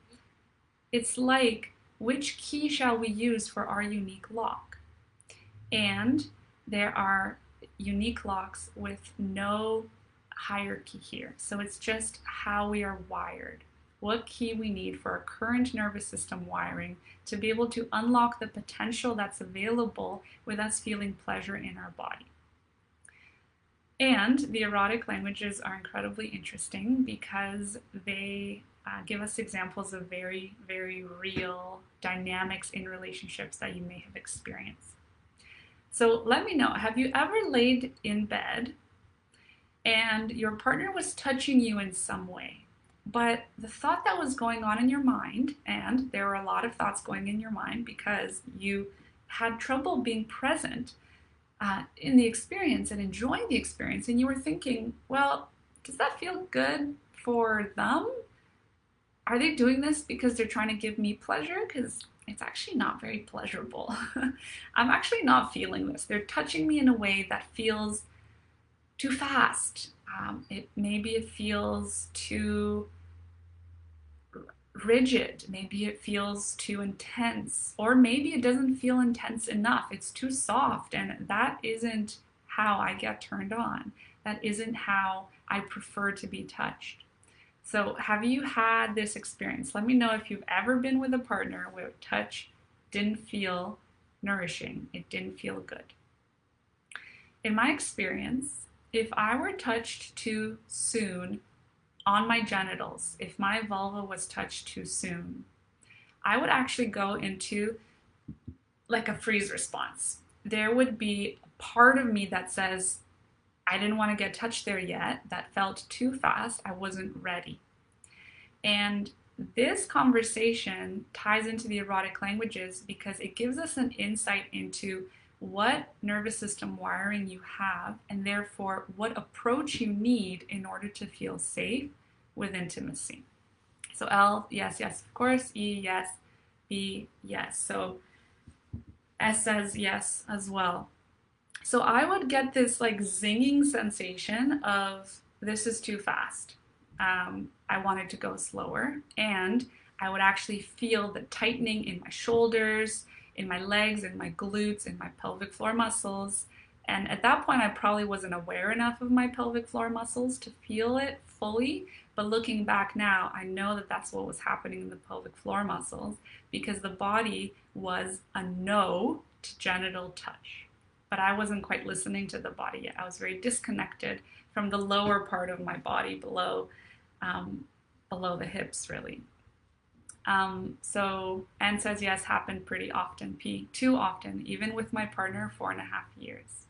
It's like, which key shall we use for our unique lock? And there are unique locks with no hierarchy here. So it's just how we are wired, what key we need for our current nervous system wiring to be able to unlock the potential that's available with us feeling pleasure in our body. And the erotic languages are incredibly interesting because they give us examples of very, very real dynamics in relationships that you may have experienced. So let me know, have you ever laid in bed and your partner was touching you in some way, but the thought that was going on in your mind, and there were a lot of thoughts going in your mind because you had trouble being present in the experience and enjoying the experience, and you were thinking, well, does that feel good for them? Are they doing this because they're trying to give me pleasure? Because it's actually not very pleasurable. I'm actually not feeling this. They're touching me in a way that feels too fast. Maybe it feels too rigid. Maybe it feels too intense, or maybe it doesn't feel intense enough. It's too soft, and that isn't how I get turned on. That isn't how I prefer to be touched. So have you had this experience? Let me know if you've ever been with a partner where touch didn't feel nourishing. It didn't feel good. In my experience, if I were touched too soon on my genitals, if my vulva was touched too soon, I would actually go into like a freeze response. There would be a part of me that says, I didn't want to get touched there yet. That felt too fast. I wasn't ready. And this conversation ties into the erotic languages because it gives us an insight into what nervous system wiring you have, and therefore what approach you need in order to feel safe with intimacy. So L, yes, yes, of course. E, yes. B, yes. So S says yes as well. So I would get this like zinging sensation of this is too fast. I wanted to go slower, and I would actually feel the tightening in my shoulders, in my legs, in my glutes, in my pelvic floor muscles. And at that point, I probably wasn't aware enough of my pelvic floor muscles to feel it fully. But looking back now, I know that that's what was happening in the pelvic floor muscles because the body was a no to genital touch. But I wasn't quite listening to the body yet. I was very disconnected from the lower part of my body below the hips, really. So N says yes, happened pretty often. P, too often, even with my partner, 4.5 years.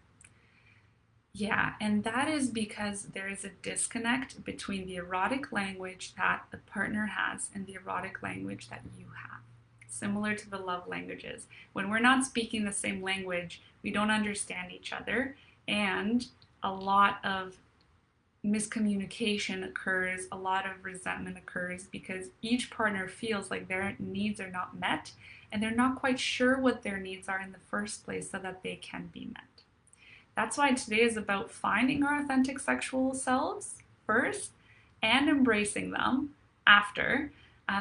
Yeah, and that is because there is a disconnect between the erotic language that the partner has and the erotic language that you have. Similar to the love languages. When we're not speaking the same language, we don't understand each other, and a lot of miscommunication occurs, a lot of resentment occurs because each partner feels like their needs are not met and they're not quite sure what their needs are in the first place so that they can be met. That's why today is about finding our authentic sexual selves first and embracing them after,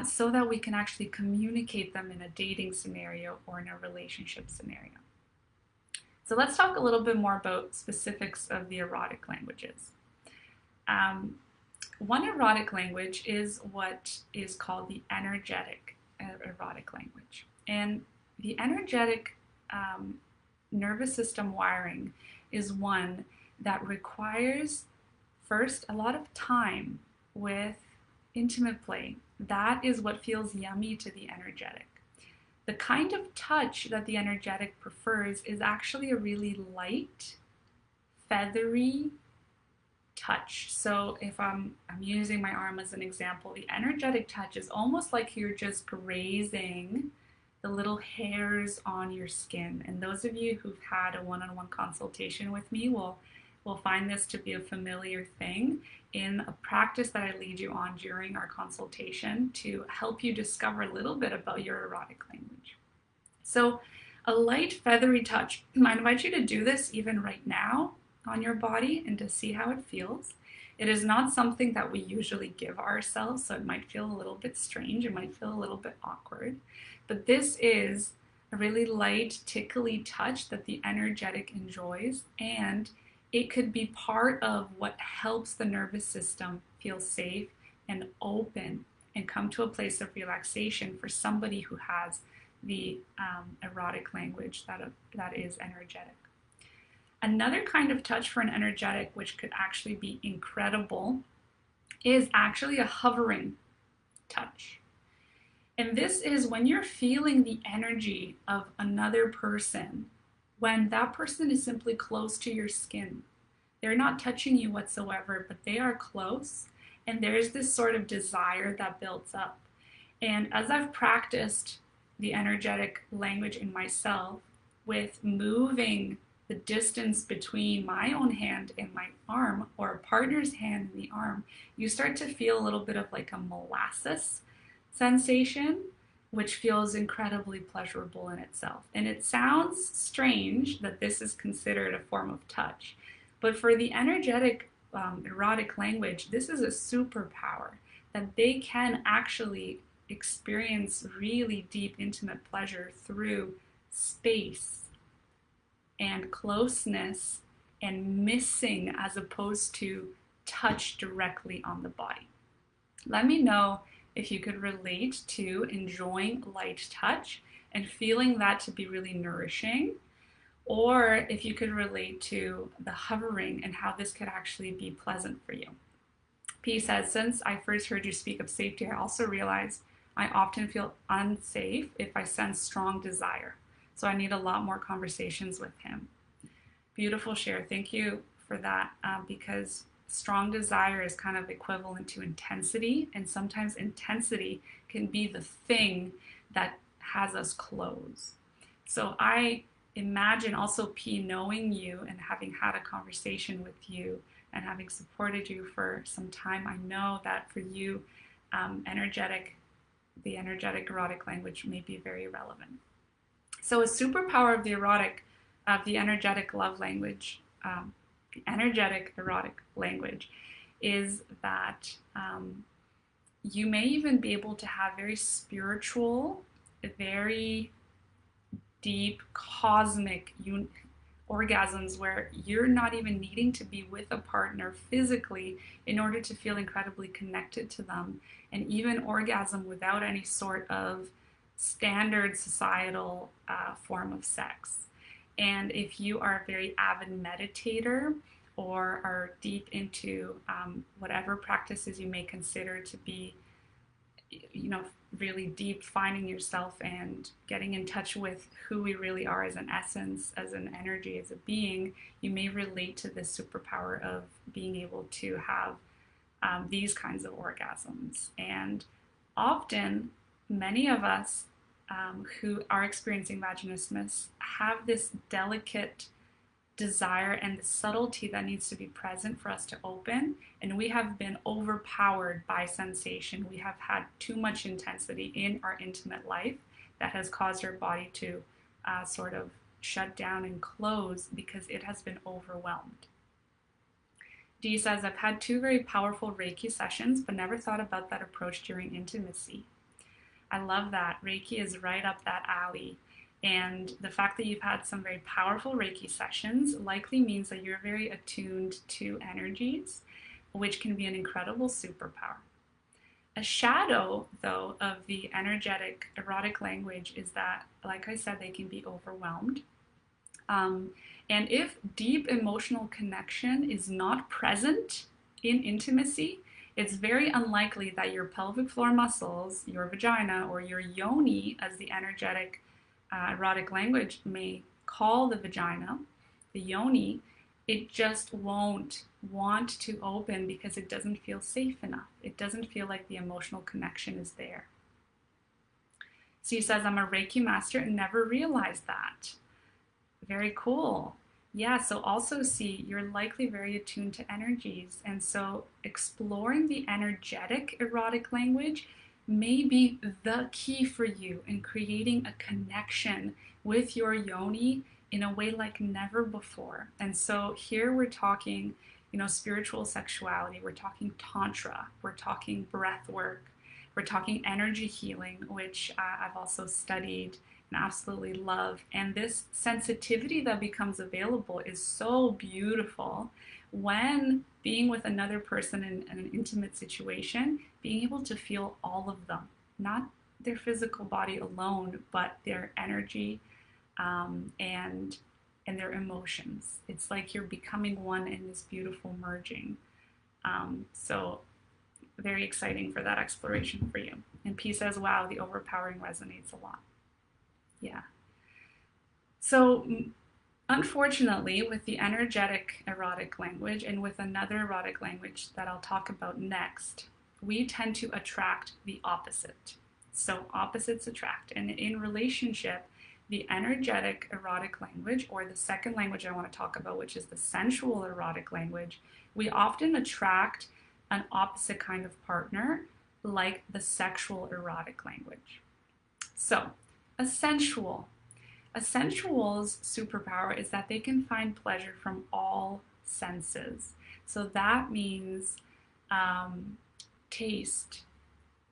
so that we can actually communicate them in a dating scenario or in a relationship scenario. So let's talk a little bit more about specifics of the erotic languages. One erotic language is what is called the energetic erotic language. And the energetic nervous system wiring is one that requires, first, a lot of time with intimate play. That is what feels yummy to the energetic. The kind of touch that the energetic prefers is actually a really light, feathery touch. So if I'm using my arm as an example, the energetic touch is almost like you're just grazing the little hairs on your skin. And those of you who've had a one-on-one consultation with me will find this to be a familiar thing in a practice that I lead you on during our consultation to help you discover a little bit about your erotic language. So a light feathery touch, I invite you to do this even right now on your body and to see how it feels. It is not something that we usually give ourselves, so it might feel a little bit strange, it might feel a little bit awkward, but this is a really light, tickly touch that the energetic enjoys, and it could be part of what helps the nervous system feel safe and open and come to a place of relaxation for somebody who has the erotic language that is energetic. Another kind of touch for an energetic, which could actually be incredible, is actually a hovering touch. And this is when you're feeling the energy of another person, when that person is simply close to your skin. They're not touching you whatsoever, but they are close, and there's this sort of desire that builds up. And as I've practiced the energetic language in myself with moving the distance between my own hand and my arm, or a partner's hand and the arm, you start to feel a little bit of like a molasses sensation, which feels incredibly pleasurable in itself. And it sounds strange that this is considered a form of touch, but for the energetic erotic language, this is a superpower that they can actually experience really deep, intimate pleasure through space and closeness and missing as opposed to touch directly on the body. Let me know if you could relate to enjoying light touch and feeling that to be really nourishing, or if you could relate to the hovering and how this could actually be pleasant for you. P says, since I first heard you speak of safety, I also realized I often feel unsafe if I sense strong desire. So I need a lot more conversations with him. Beautiful share. Thank you for that because strong desire is kind of equivalent to intensity, and sometimes intensity can be the thing that has us close. So I imagine also P, knowing you and having had a conversation with you and having supported you for some time, I know that for you, the energetic erotic language may be very relevant. So a superpower of the energetic love language, the energetic erotic language, is that you may even be able to have very spiritual, very deep, cosmic orgasms where you're not even needing to be with a partner physically in order to feel incredibly connected to them, and even orgasm without any sort of standard societal form of sex. And if you are a very avid meditator or are deep into whatever practices you may consider to be, really deep, finding yourself and getting in touch with who we really are as an essence, as an energy, as a being, you may relate to this superpower of being able to have these kinds of orgasms. And often, many of us who are experiencing vaginismus have this delicate desire and the subtlety that needs to be present for us to open, and we have been overpowered by sensation. We have had too much intensity in our intimate life that has caused our body to sort of shut down and close because it has been overwhelmed. Dee says, I've had 2 very powerful Reiki sessions, but never thought about that approach during intimacy. I love that. Reiki is right up that alley. And the fact that you've had some very powerful Reiki sessions likely means that you're very attuned to energies, which can be an incredible superpower. A shadow, though, of the energetic erotic language is that, like I said, they can be overwhelmed. And if deep emotional connection is not present in intimacy, it's very unlikely that your pelvic floor muscles, your vagina, or your yoni, as the energetic erotic language may call the vagina, the yoni, it just won't want to open because it doesn't feel safe enough. It doesn't feel like the emotional connection is there. So he says, I'm a Reiki master and never realized that. Very cool. Yeah, so also see, you're likely very attuned to energies. And so exploring the energetic erotic language may be the key for you in creating a connection with your yoni in a way like never before. And so here we're talking, spiritual sexuality, we're talking tantra, we're talking breath work, we're talking energy healing, which I've also studied and absolutely love. And this sensitivity that becomes available is so beautiful when being with another person in an intimate situation, being able to feel all of them, not their physical body alone, but their energy and their emotions. It's like you're becoming one in this beautiful merging. So very exciting for that exploration for you. And P says, wow, the overpowering resonates a lot. Yeah. So unfortunately, with the energetic erotic language and with another erotic language that I'll talk about next, we tend to attract the opposite. So opposites attract. And in relationship, the energetic erotic language, or the second language I want to talk about, which is the sensual erotic language, we often attract an opposite kind of partner, like the sexual erotic language. So a sensual's superpower is that they can find pleasure from all senses. So that means taste,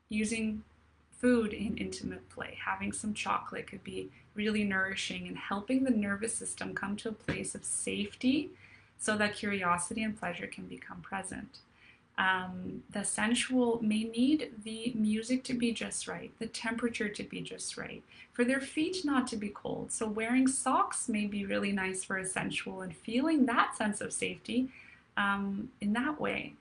using food in intimate play, having some chocolate could be really nourishing and helping the nervous system come to a place of safety so that curiosity and pleasure can become present. The sensual may need the music to be just right, the temperature to be just right, for their feet not to be cold. So wearing socks may be really nice for a sensual and feeling that sense of safety in that way.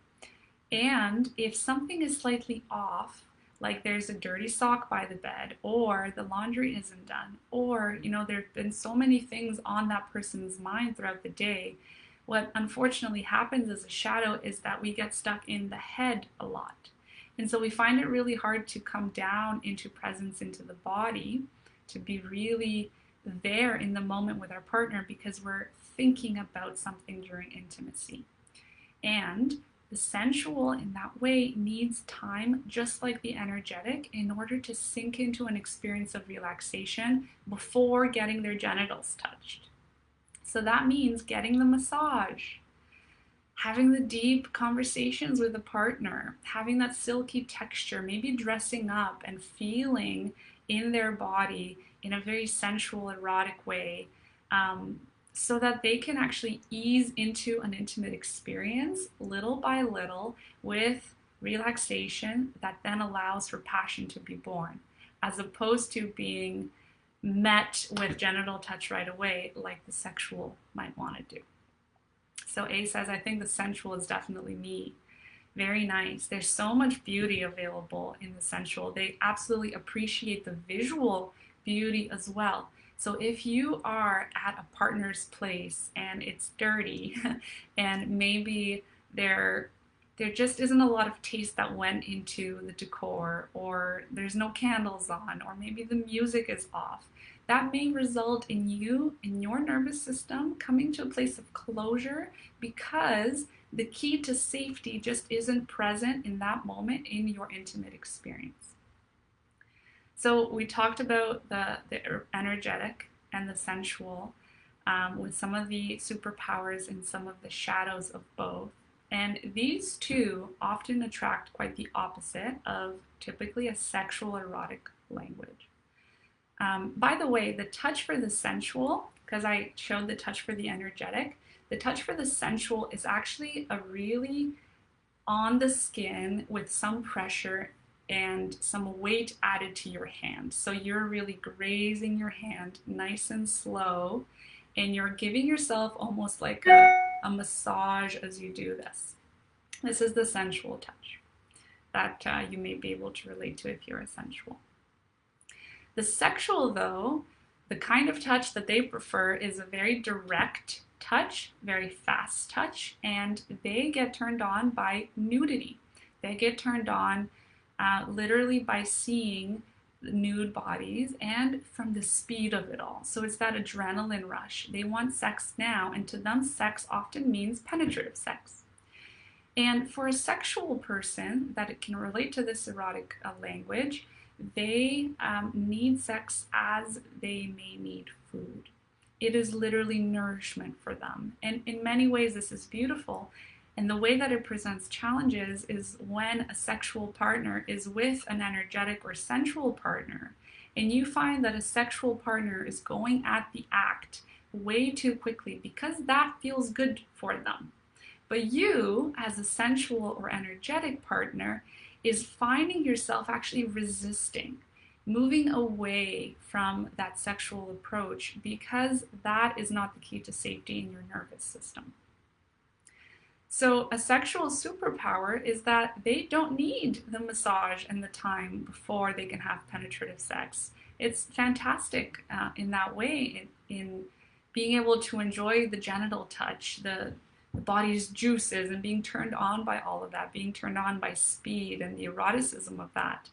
And if something is slightly off, like there's a dirty sock by the bed, or the laundry isn't done, or there have been so many things on that person's mind throughout the day, What unfortunately happens as a shadow is that we get stuck in the head a lot. And so we find it really hard to come down into presence into the body, to be really there in the moment with our partner because we're thinking about something during intimacy. And the sensual in that way needs time, just like the energetic, in order to sink into an experience of relaxation before getting their genitals touched. So that means getting the massage, having the deep conversations with a partner, having that silky texture, maybe dressing up and feeling in their body in a very sensual, erotic way, so that they can actually ease into an intimate experience little by little with relaxation that then allows for passion to be born, as opposed to being met with genital touch right away like the sexual might want to do. So A says, I think the sensual is definitely me. Very nice. There's so much beauty available in the sensual. They absolutely appreciate the visual beauty as well. So if you are at a partner's place and it's dirty and maybe there just isn't a lot of taste that went into the decor, or there's no candles on, or maybe the music is off, that may result in you, in your nervous system, coming to a place of closure because the key to safety just isn't present in that moment in your intimate experience. So we talked about the energetic and the sensual, with some of the superpowers and some of the shadows of both. And these two often attract quite the opposite of typically a sexual erotic language. By the way, the touch for the sensual, because I showed the touch for the energetic, the touch for the sensual is actually a really on the skin with some pressure and some weight added to your hand. So you're really grazing your hand nice and slow, and you're giving yourself almost like a massage as you do this. This is the sensual touch that you may be able to relate to if you're a sensual. The sexual, though, the kind of touch that they prefer is a very direct touch, very fast touch, and they get turned on by nudity. They get turned on literally by seeing nude bodies and from the speed of it all. So it's that adrenaline rush. They want sex now, and to them, sex often means penetrative sex. And for a sexual person that it can relate to this erotic language, they need sex as they may need food. It is literally nourishment for them. And in many ways, this is beautiful. And the way that it presents challenges is when a sexual partner is with an energetic or sensual partner, and you find that a sexual partner is going at the act way too quickly because that feels good for them. But you, as a sensual or energetic partner, is finding yourself actually resisting, moving away from that sexual approach because that is not the key to safety in your nervous system. So a sexual superpower is that they don't need the massage and the time before they can have penetrative sex. It's fantastic in that way, in being able to enjoy the genital touch, the body's juices, and being turned on by all of that, being turned on by speed and the eroticism of that.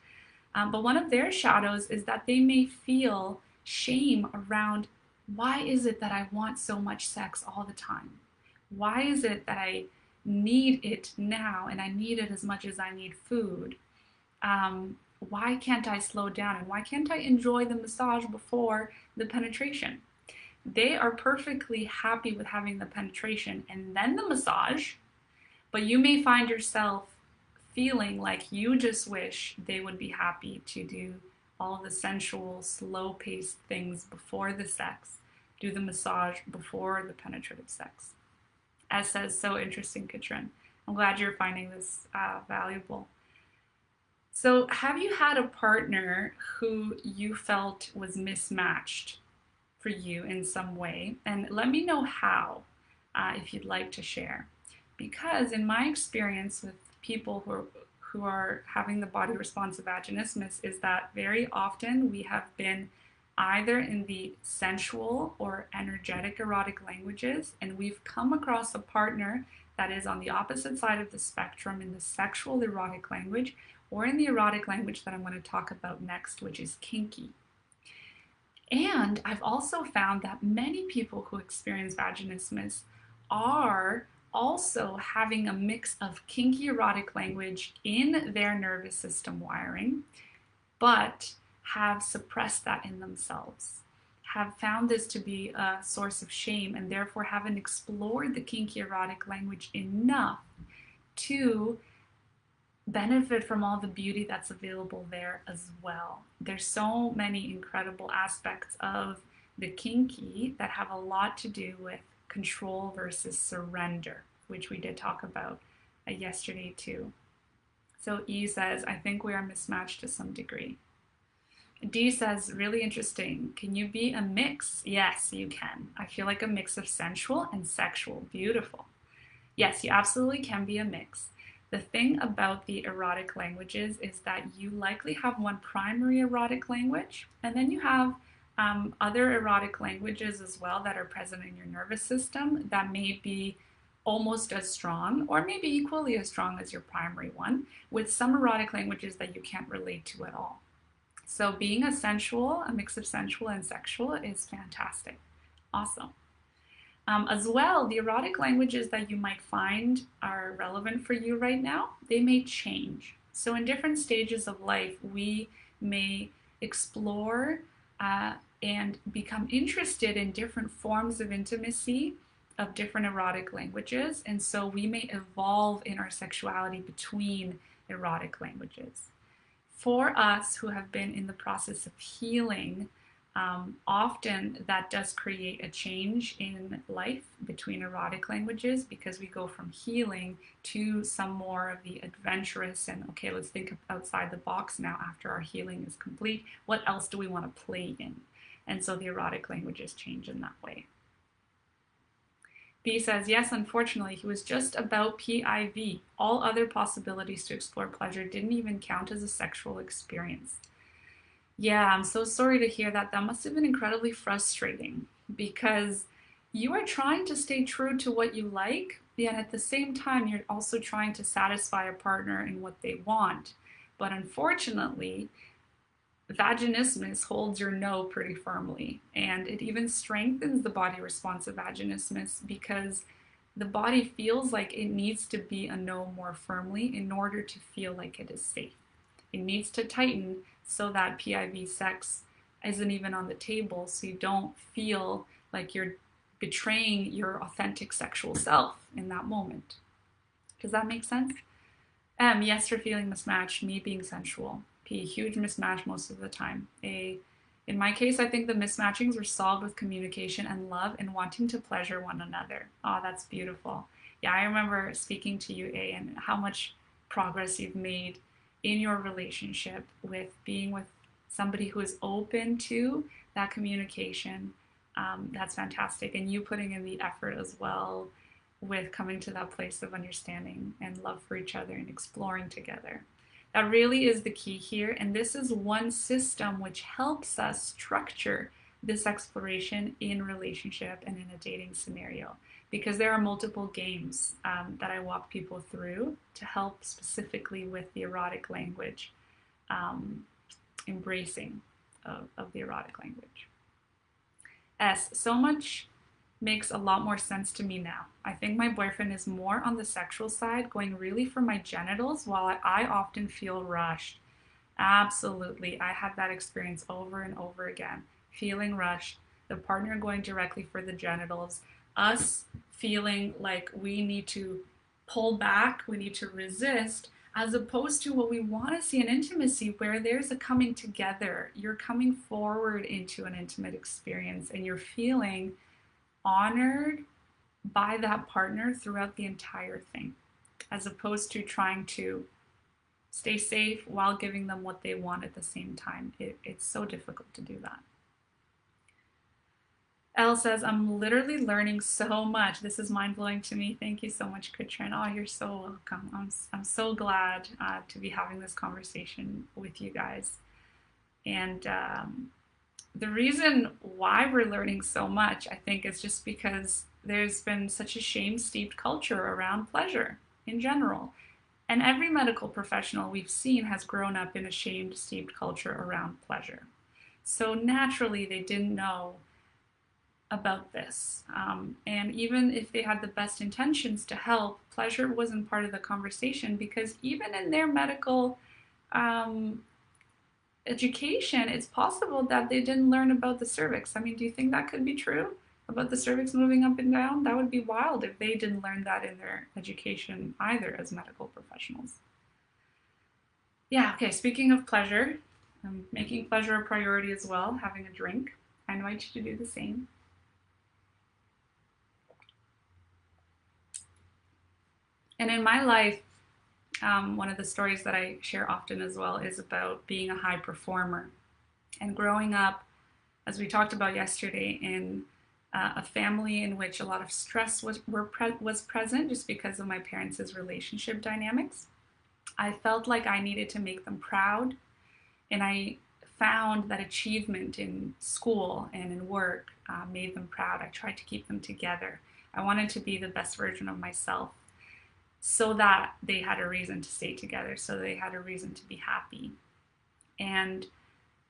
But one of their shadows is that they may feel shame around, why is it that I want so much sex all the time? Why is it that I need it now and I need it as much as I need food? Why can't I slow down, and why can't I enjoy the massage before the penetration? They are perfectly happy with having the penetration and then the massage, but you may find yourself feeling like you just wish they would be happy to do all of the sensual, slow-paced things before the sex, do the massage before the penetrative sex. As says, so interesting, Katrin. I'm glad you're finding this valuable. So have you had a partner who you felt was mismatched for you in some way? And let me know how, if you'd like to share. Because in my experience with people who are having the body response of vaginismus is that very often we have been either in the sensual or energetic erotic languages, and we've come across a partner that is on the opposite side of the spectrum in the sexual erotic language or in the erotic language that I'm going to talk about next, which is kinky. And I've also found that many people who experience vaginismus are also having a mix of kinky erotic language in their nervous system wiring, but have suppressed that in themselves, have found this to be a source of shame, and therefore haven't explored the kinky erotic language enough to benefit from all the beauty that's available there as well. There's so many incredible aspects of the kinky that have a lot to do with control versus surrender, which we did talk about yesterday too. So E says, I think we are mismatched to some degree. D says, really interesting. Can you be a mix? Yes, you can. I feel like a mix of sensual and sexual. Beautiful. Yes, you absolutely can be a mix. The thing about the erotic languages is that you likely have one primary erotic language, and then you have other erotic languages as well that are present in your nervous system that may be almost as strong or maybe equally as strong as your primary one, with some erotic languages that you can't relate to at all. So being a mix of sensual and sexual is fantastic. Awesome. As well, the erotic languages that you might find are relevant for you right now, they may change. So in different stages of life, we may explore and become interested in different forms of intimacy of different erotic languages. And so we may evolve in our sexuality between erotic languages. For us who have been in the process of healing, often that does create a change in life between erotic languages, because we go from healing to some more of the adventurous and, okay, let's think outside the box now after our healing is complete. What else do we want to play in? And so the erotic languages change in that way. B says, yes, unfortunately, he was just about PIV. All other possibilities to explore pleasure didn't even count as a sexual experience. Yeah, I'm so sorry to hear that. That must have been incredibly frustrating, because you are trying to stay true to what you like, yet at the same time, you're also trying to satisfy a partner in what they want. But unfortunately, vaginismus holds your no pretty firmly, and it even strengthens the body response of vaginismus, because the body feels like it needs to be a no more firmly in order to feel like it is safe. It needs to tighten so that PIV sex isn't even on the table, so you don't feel like you're betraying your authentic sexual self in that moment. Does that make sense? Yes, for feeling mismatched, me being sensual. P, huge mismatch most of the time. A, in my case, I think the mismatchings were solved with communication and love and wanting to pleasure one another. Oh, that's beautiful. Yeah, I remember speaking to you, A, and how much progress you've made in your relationship with being with somebody who is open to that communication. That's fantastic. And you putting in the effort as well with coming to that place of understanding and love for each other and exploring together. That really is the key here. And this is one system which helps us structure this exploration in relationship and in a dating scenario, because there are multiple games that I walk people through to help specifically with the erotic language, embracing of the erotic language. S, so much makes a lot more sense to me now. I think my boyfriend is more on the sexual side, going really for my genitals, while I often feel rushed. Absolutely. I had that experience over and over again. Feeling rushed, the partner going directly for the genitals, us feeling like we need to pull back, we need to resist, as opposed to what we want to see in intimacy, where there's a coming together. You're coming forward into an intimate experience and you're feeling honored by that partner throughout the entire thing, as opposed to trying to stay safe while giving them what they want at the same time. It's so difficult to do that. Elle says, I'm literally learning so much. This is mind-blowing to me. Thank you so much, Katrin. Oh, you're so welcome. I'm so glad to be having this conversation with you guys. And the reason why we're learning so much, I think, is just because there's been such a shame-steeped culture around pleasure in general. And every medical professional we've seen has grown up in a shame-steeped culture around pleasure. So naturally, they didn't know about this. And even if they had the best intentions to help, pleasure wasn't part of the conversation because even in their medical um, education, it's possible that they didn't learn about the cervix. I mean, do you think that could be true about the cervix moving up and down? That would be wild if they didn't learn that in their education either as medical professionals. Yeah, okay, speaking of pleasure, making pleasure a priority as well, having a drink. I invite you to do the same. And in my life, one of the stories that I share often as well is about being a high performer and growing up, as we talked about yesterday, in a family in which a lot of stress was present just because of my parents' relationship dynamics. I felt like I needed to make them proud, and I found that achievement in school and in work made them proud. I tried to keep them together. I wanted to be the best version of myself so that they had a reason to stay together, so they had a reason to be happy. And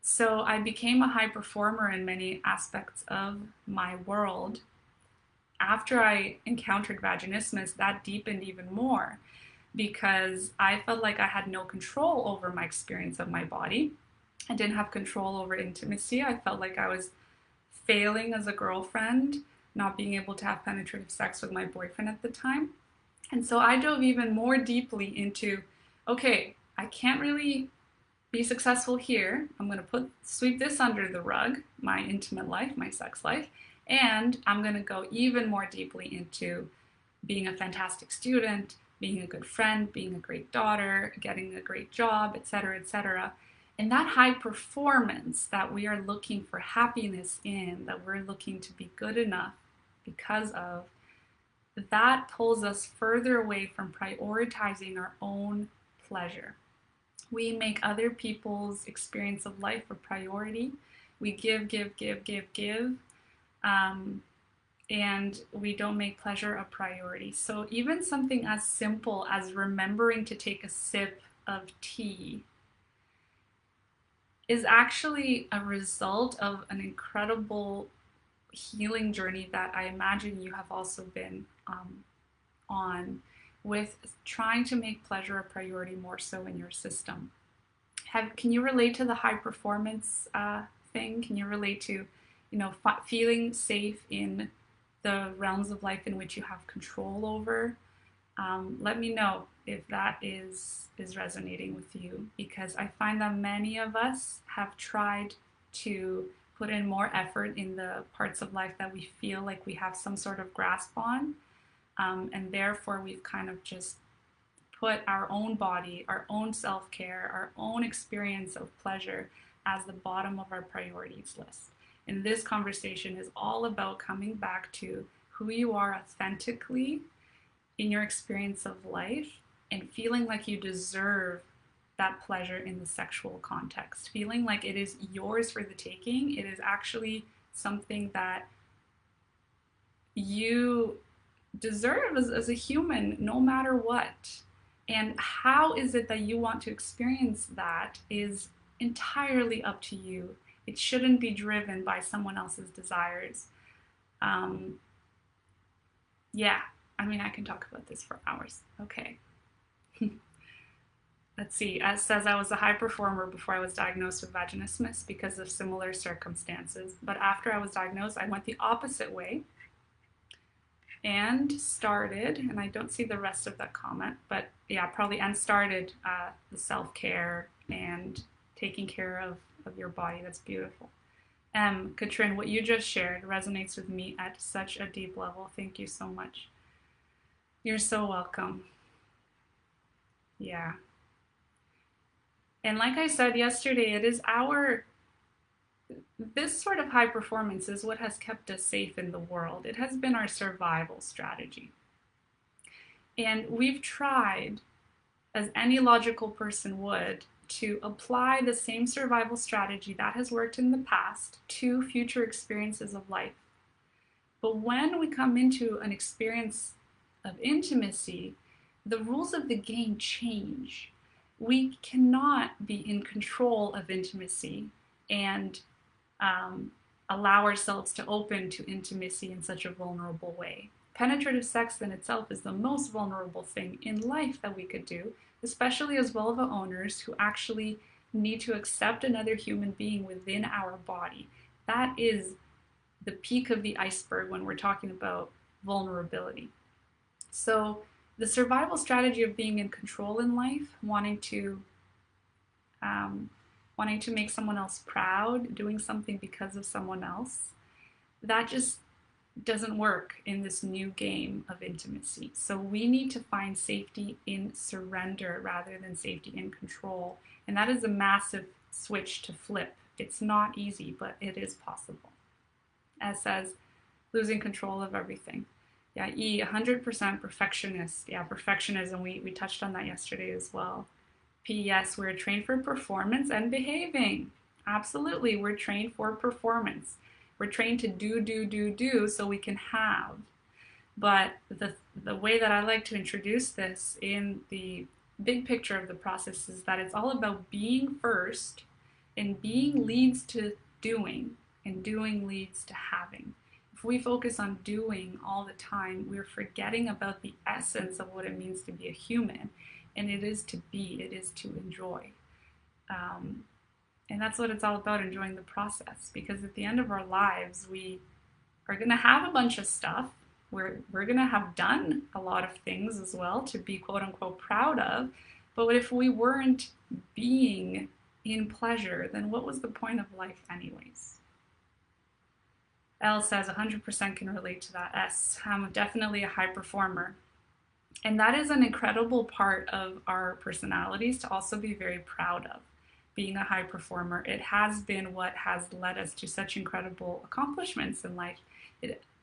so I became a high performer in many aspects of my world. After I encountered vaginismus, that deepened even more because I felt like I had no control over my experience of my body. I didn't have control over intimacy. I felt like I was failing as a girlfriend, not being able to have penetrative sex with my boyfriend at the time. And so I dove even more deeply into, okay, I can't really be successful here. I'm going to sweep this under the rug, my intimate life, my sex life, and I'm going to go even more deeply into being a fantastic student, being a good friend, being a great daughter, getting a great job, etc., etc. And that high performance that we are looking for happiness in, that we're looking to be good enough because of, that pulls us further away from prioritizing our own pleasure. We make other people's experience of life a priority. We give, and we don't make pleasure a priority. So even something as simple as remembering to take a sip of tea is actually a result of an incredible healing journey that I imagine you have also been on, with trying to make pleasure a priority more so in your system. Can you relate to the high performance thing? Can you relate to, feeling safe in the realms of life in which you have control over? Let me know if that is resonating with you, because I find that many of us have tried to put in more effort in the parts of life that we feel like we have some sort of grasp on, and therefore we've kind of just put our own body, our own self-care, our own experience of pleasure as the bottom of our priorities list. And this conversation is all about coming back to who you are authentically in your experience of life and feeling like you deserve that pleasure in the sexual context, feeling like it is yours for the taking. It is actually something that you deserve as a human, no matter what. And how is it that you want to experience that is entirely up to you. It shouldn't be driven by someone else's desires. Yeah, I mean, I can talk about this for hours. Okay. Let's see. It says I was a high performer before I was diagnosed with vaginismus because of similar circumstances. But after I was diagnosed, I went the opposite way and started, and I don't see the rest of that comment, but yeah, probably, and started the self-care and taking care of your body. That's beautiful. Katrin, what you just shared resonates with me at such a deep level. Thank you so much. You're so welcome. Yeah. And like I said yesterday, this sort of high performance is what has kept us safe in the world. It has been our survival strategy. And we've tried, as any logical person would, to apply the same survival strategy that has worked in the past to future experiences of life. But when we come into an experience of intimacy, the rules of the game change. We cannot be in control of intimacy and allow ourselves to open to intimacy in such a vulnerable way. Penetrative sex in itself is the most vulnerable thing in life that we could do, especially as vulva owners who actually need to accept another human being within our body. That is the peak of the iceberg when we're talking about vulnerability. So the survival strategy of being in control in life, wanting to make someone else proud, doing something because of someone else, that just doesn't work in this new game of intimacy. So we need to find safety in surrender rather than safety in control. And that is a massive switch to flip. It's not easy, but it is possible. As says, losing control of everything. Yeah, 100% perfectionist. Yeah, perfectionism, we touched on that yesterday as well. P, yes, we're trained for performance and behaving. Absolutely, we're trained for performance. We're trained to do so we can have. But the way that I like to introduce this in the big picture of the process is that it's all about being first, and being leads to doing, and doing leads to having. If we focus on doing all the time, we're forgetting about the essence of what it means to be a human, and it is to be, it is to enjoy. And that's what it's all about, enjoying the process, because at the end of our lives, we are going to have a bunch of stuff. We're going to have done a lot of things as well to be quote unquote proud of. But if we weren't being in pleasure, then what was the point of life anyways? L says 100% can relate to that. S, I'm definitely a high performer. And that is an incredible part of our personalities to also be very proud of. Being a high performer, it has been what has led us to such incredible accomplishments in life.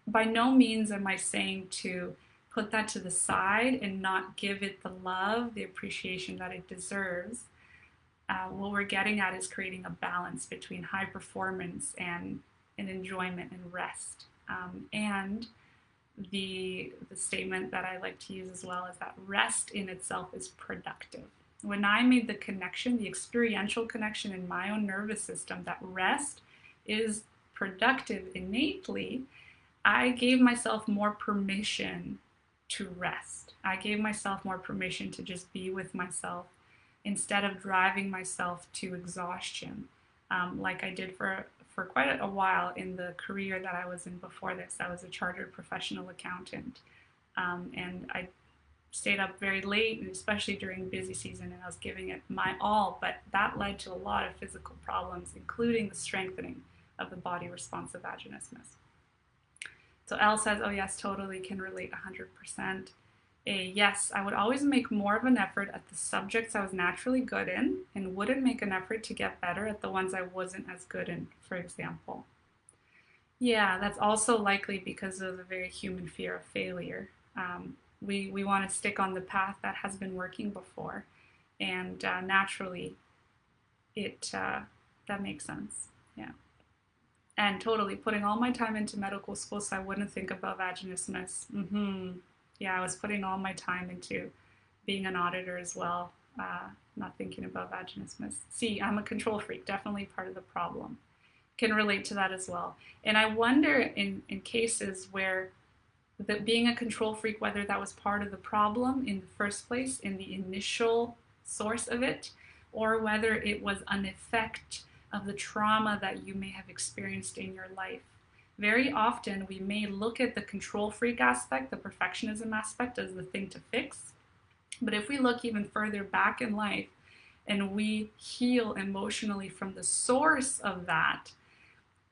By no means am I saying to put that to the side and not give it the love, the appreciation that it deserves. What we're getting at is creating a balance between high performance and enjoyment and rest. And the statement that I like to use as well is that rest in itself is productive. When I made the connection, the experiential connection in my own nervous system, that rest is productive innately, I gave myself more permission to rest. I gave myself more permission to just be with myself instead of driving myself to exhaustion, like I did for quite a while in the career that I was in before this. I was a chartered professional accountant, and I stayed up very late, and especially during busy season, and I was giving it my all, but that led to a lot of physical problems, including the strengthening of the body response of vaginismus. So L says, oh yes, totally can relate 100%. A, yes, I would always make more of an effort at the subjects I was naturally good in and wouldn't make an effort to get better at the ones I wasn't as good in, for example. Yeah, that's also likely because of the very human fear of failure. We want to stick on the path that has been working before, and naturally, that makes sense. Yeah, and totally putting all my time into medical school so I wouldn't think about vaginismus. Yeah, I was putting all my time into being an auditor as well, not thinking about vaginismus. See, I'm a control freak, definitely part of the problem. Can relate to that as well. And I wonder in cases where being a control freak, whether that was part of the problem in the first place, in the initial source of it, or whether it was an effect of the trauma that you may have experienced in your life. Very often we may look at the control freak aspect, the perfectionism aspect, as the thing to fix. But if we look even further back in life and we heal emotionally from the source of that,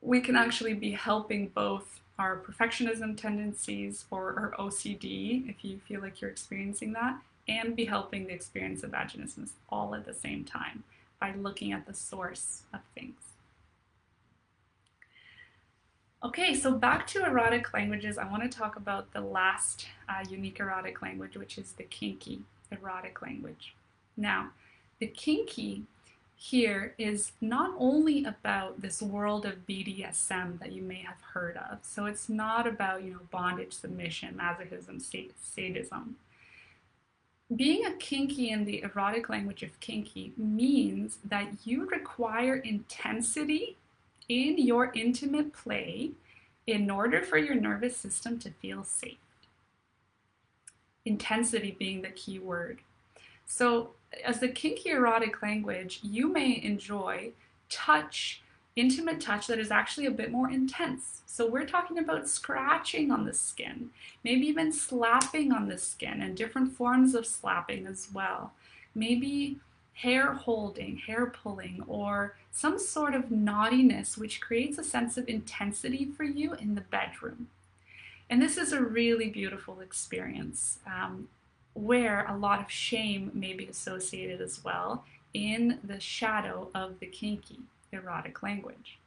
we can actually be helping both our perfectionism tendencies or our OCD, if you feel like you're experiencing that, and be helping the experience of vaginismus all at the same time by looking at the source of things. Okay, so back to erotic languages, I want to talk about the last unique erotic language, which is the kinky erotic language. Now, the kinky here is not only about this world of BDSM that you may have heard of. So it's not about, bondage, submission, masochism, sadism. Being a kinky in the erotic language of kinky means that you require intensity in your intimate play in order for your nervous system to feel safe. Intensity being the key word. So, as the kinky erotic language, you may enjoy touch, intimate touch that is actually a bit more intense. So, we're talking about scratching on the skin, maybe even slapping on the skin, and different forms of slapping as well. Maybe hair holding, hair pulling, or some sort of naughtiness, which creates a sense of intensity for you in the bedroom. And this is a really beautiful experience where a lot of shame may be associated as well in the shadow of the kinky erotic language.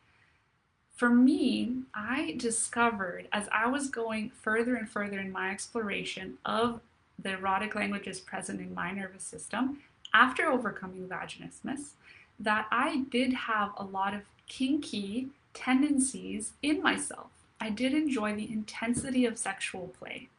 For me, I discovered as I was going further and further in my exploration of the erotic languages present in my nervous system after overcoming vaginismus, that I did have a lot of kinky tendencies in myself. I did enjoy the intensity of sexual play.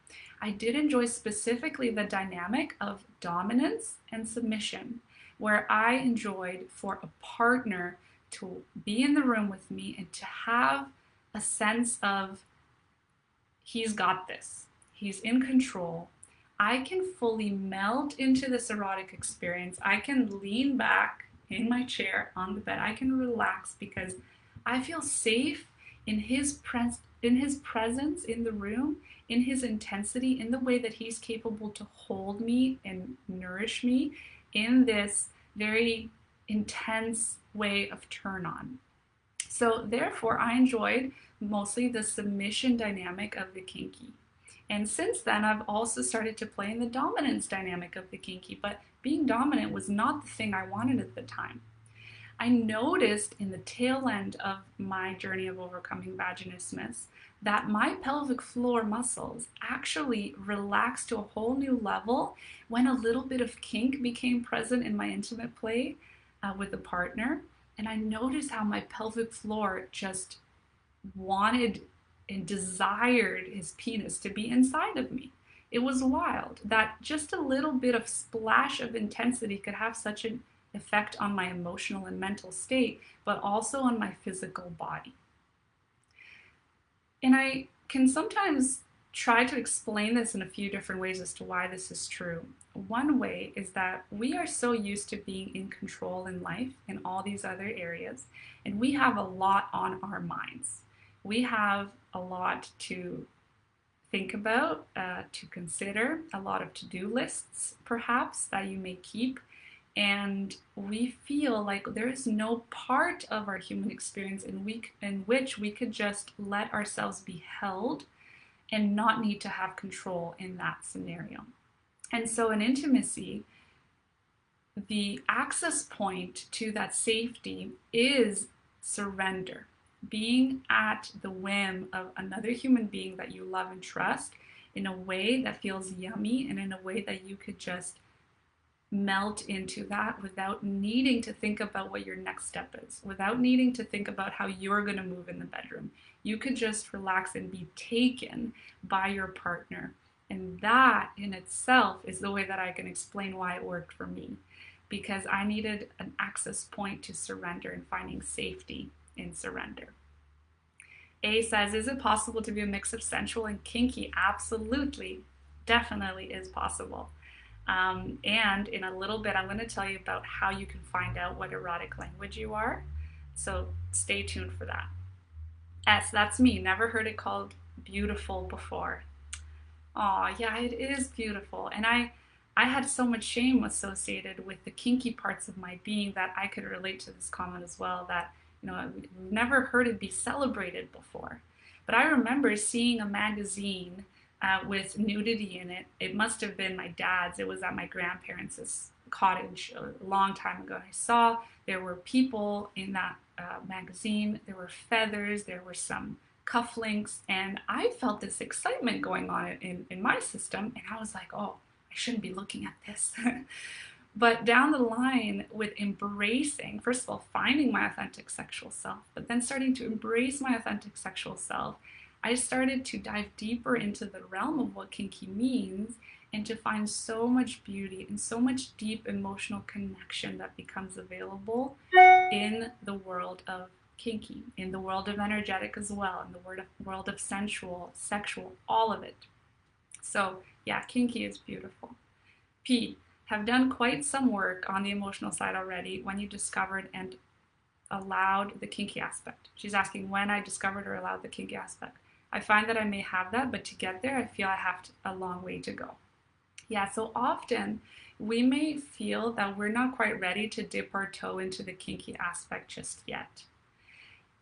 I did enjoy specifically the dynamic of dominance and submission, where I enjoyed for a partner to be in the room with me and to have a sense of he's got this, he's in control. I can fully melt into this erotic experience. I can lean back in my chair on the bed. I can relax because I feel safe in his presence in the room, in his intensity, in the way that he's capable to hold me and nourish me in this very intense way of turn on. So therefore, I enjoyed mostly the submission dynamic of the kinky. And since then, I've also started to play in the dominance dynamic of the kinky, but being dominant was not the thing I wanted at the time. I noticed in the tail end of my journey of overcoming vaginismus that my pelvic floor muscles actually relaxed to a whole new level when a little bit of kink became present in my intimate play with a partner. And I noticed how my pelvic floor just wanted and desired his penis to be inside of me. It was wild that just a little bit of splash of intensity could have such an effect on my emotional and mental state, but also on my physical body. And I can sometimes try to explain this in a few different ways as to why this is true. One way is that we are so used to being in control in life in all these other areas, and we have a lot on our minds. We have a lot to think about, to consider, a lot of to-do lists perhaps that you may keep. And we feel like there is no part of our human experience in which we could just let ourselves be held and not need to have control in that scenario. And so in intimacy, the access point to that safety is surrender, being at the whim of another human being that you love and trust in a way that feels yummy and in a way that you could just melt into that without needing to think about what your next step is, without needing to think about how you're going to move in the bedroom. You could just relax and be taken by your partner. And that in itself is the way that I can explain why it worked for me, because I needed an access point to surrender and finding safety in surrender. A says, is it possible to be a mix of sensual and kinky? Absolutely, definitely is possible. And in a little bit, I'm going to tell you about how you can find out what erotic language you are. So stay tuned for that. S, that's me. Never heard it called beautiful before. Oh, yeah, it is beautiful. And I had so much shame associated with the kinky parts of my being that I could relate to this comment as well, that, I've never heard it be celebrated before. But I remember seeing a magazine with nudity in it. It must have been my dad's. It was at my grandparents' cottage a long time ago. I saw there were people in that magazine. There were feathers. There were some cufflinks. And I felt this excitement going on in my system. And I was like, oh, I shouldn't be looking at this. But down the line, with embracing, first of all, finding my authentic sexual self, but then starting to embrace my authentic sexual self, I started to dive deeper into the realm of what kinky means and to find so much beauty and so much deep emotional connection that becomes available in the world of kinky, in the world of energetic as well, in the world of sensual, sexual, all of it. So yeah, kinky is beautiful. P, have done quite some work on the emotional side already when you discovered and allowed the kinky aspect. She's asking when I discovered or allowed the kinky aspect. I find that I may have that, but to get there, I feel I have a long way to go. Yeah, so often we may feel that we're not quite ready to dip our toe into the kinky aspect just yet.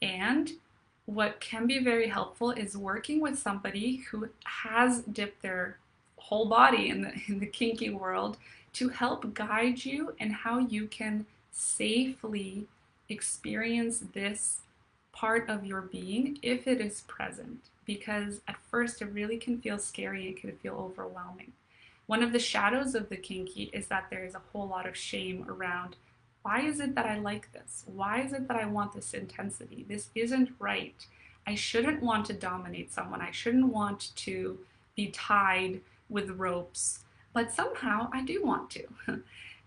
And what can be very helpful is working with somebody who has dipped their whole body in the kinky world to help guide you in how you can safely experience this part of your being if it is present. Because at first it really can feel scary and can feel overwhelming. One of the shadows of the kinky is that there is a whole lot of shame around, why is it that I like this? Why is it that I want this intensity? This isn't right. I shouldn't want to dominate someone. I shouldn't want to be tied with ropes, but somehow I do want to.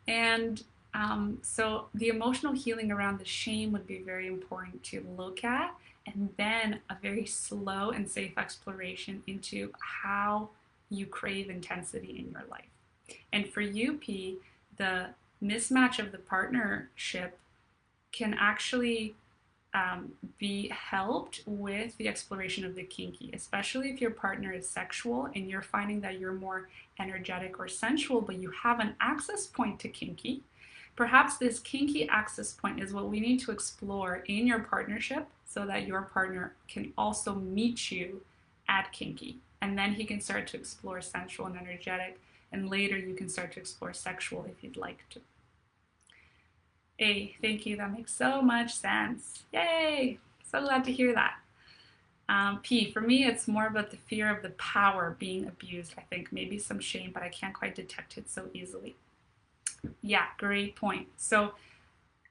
And so the emotional healing around the shame would be very important to look at, and then a very slow and safe exploration into how you crave intensity in your life. And for you, P, the mismatch of the partnership can actually be helped with the exploration of the kinky, especially if your partner is sexual and you're finding that you're more energetic or sensual, but you have an access point to kinky. Perhaps this kinky access point is what we need to explore in your partnership so that your partner can also meet you at kinky. And then he can start to explore sensual and energetic, and later you can start to explore sexual if you'd like to. A, thank you, that makes so much sense. Yay, so glad to hear that. P, for me, it's more about the fear of the power being abused. I think maybe some shame, but I can't quite detect it so easily. Yeah, great point. So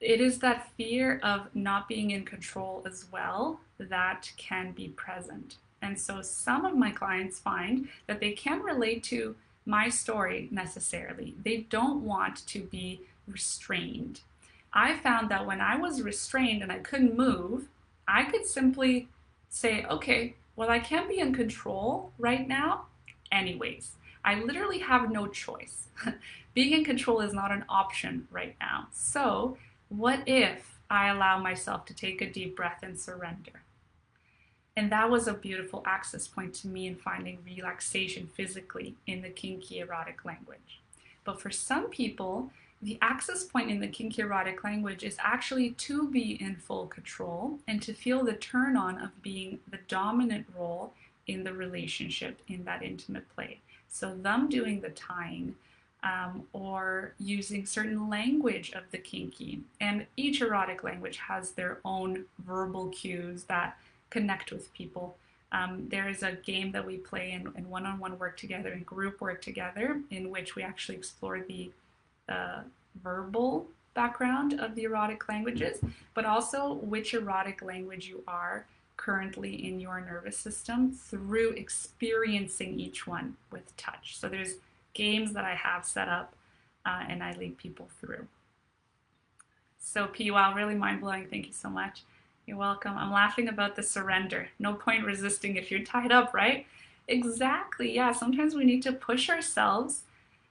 it is that fear of not being in control as well that can be present. And so some of my clients find that they can't relate to my story necessarily. They don't want to be restrained. I found that when I was restrained and I couldn't move, I could simply say, okay, well, I can't be in control right now anyways. I literally have no choice. Being in control is not an option right now. So what if I allow myself to take a deep breath and surrender? And that was a beautiful access point to me in finding relaxation physically in the kinky erotic language. But for some people, the access point in the kinky erotic language is actually to be in full control and to feel the turn on of being the dominant role in the relationship, in that intimate play. So them doing the tying or using certain language of the kinky. And each erotic language has their own verbal cues that connect with people. There is a game that we play in one-on-one work together and group work together in which we actually explore the verbal background of the erotic languages, but also which erotic language you are currently in your nervous system through experiencing each one with touch. So there's games that I have set up and I lead people through. So P, wow, really mind-blowing. Thank you so much. You're welcome. I'm laughing about the surrender. No point resisting if you're tied up, right? Exactly. Yeah, sometimes we need to push ourselves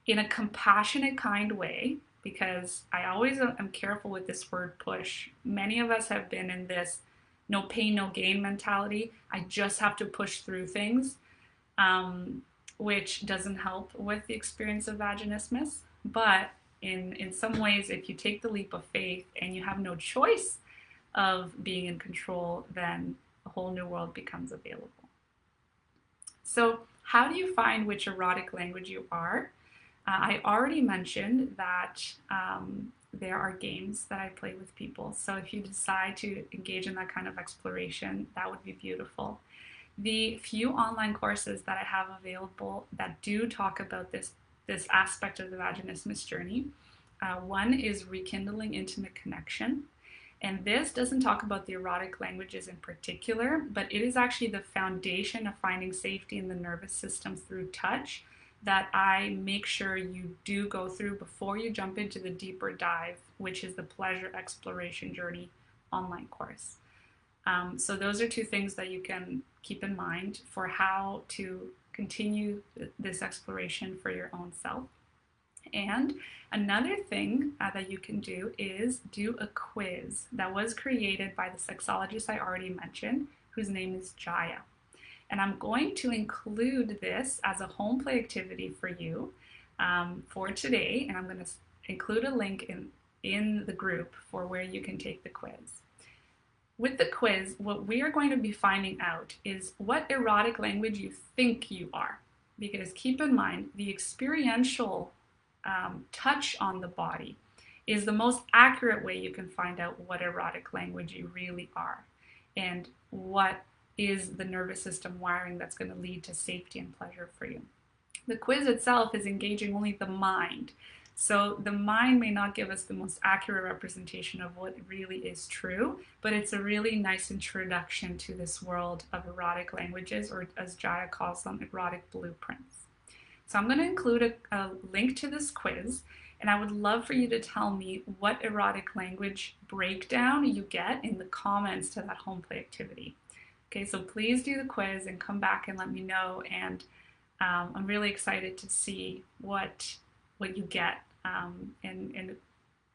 in a compassionate, kind way, because I always am careful with this word push. Many of us have been in this no pain, no gain mentality. I just have to push through things, which doesn't help with the experience of vaginismus. But in some ways, if you take the leap of faith and you have no choice of being in control, then a whole new world becomes available. So how do you find which erotic language you are? I already mentioned that there are games that I play with people. So if you decide to engage in that kind of exploration, that would be beautiful. The few online courses that I have available that do talk about this aspect of the vaginismus journey One is rekindling intimate connection. And this doesn't talk about the erotic languages in particular, but it is actually the foundation of finding safety in the nervous system through touch that I make sure you do go through before you jump into the deeper dive, which is the Pleasure Exploration Journey online course. So those are two things that you can keep in mind for how to continue this exploration for your own self. And another thing that you can do is do a quiz that was created by the sexologist I already mentioned, whose name is Jaya. And I'm going to include this as a home play activity for you for today. And I'm going to include a link in the group for where you can take the quiz. With the quiz, what we are going to be finding out is what erotic language you think you are. Because keep in mind, the experiential touch on the body is the most accurate way you can find out what erotic language you really are and what is the nervous system wiring that's going to lead to safety and pleasure for you. The quiz itself is engaging only the mind. So the mind may not give us the most accurate representation of what really is true, but it's a really nice introduction to this world of erotic languages, or as Jaya calls them, erotic blueprints. So I'm going to include a link to this quiz, and I would love for you to tell me what erotic language breakdown you get in the comments to that home play activity. Okay, so please do the quiz and come back and let me know, and I'm really excited to see what you get and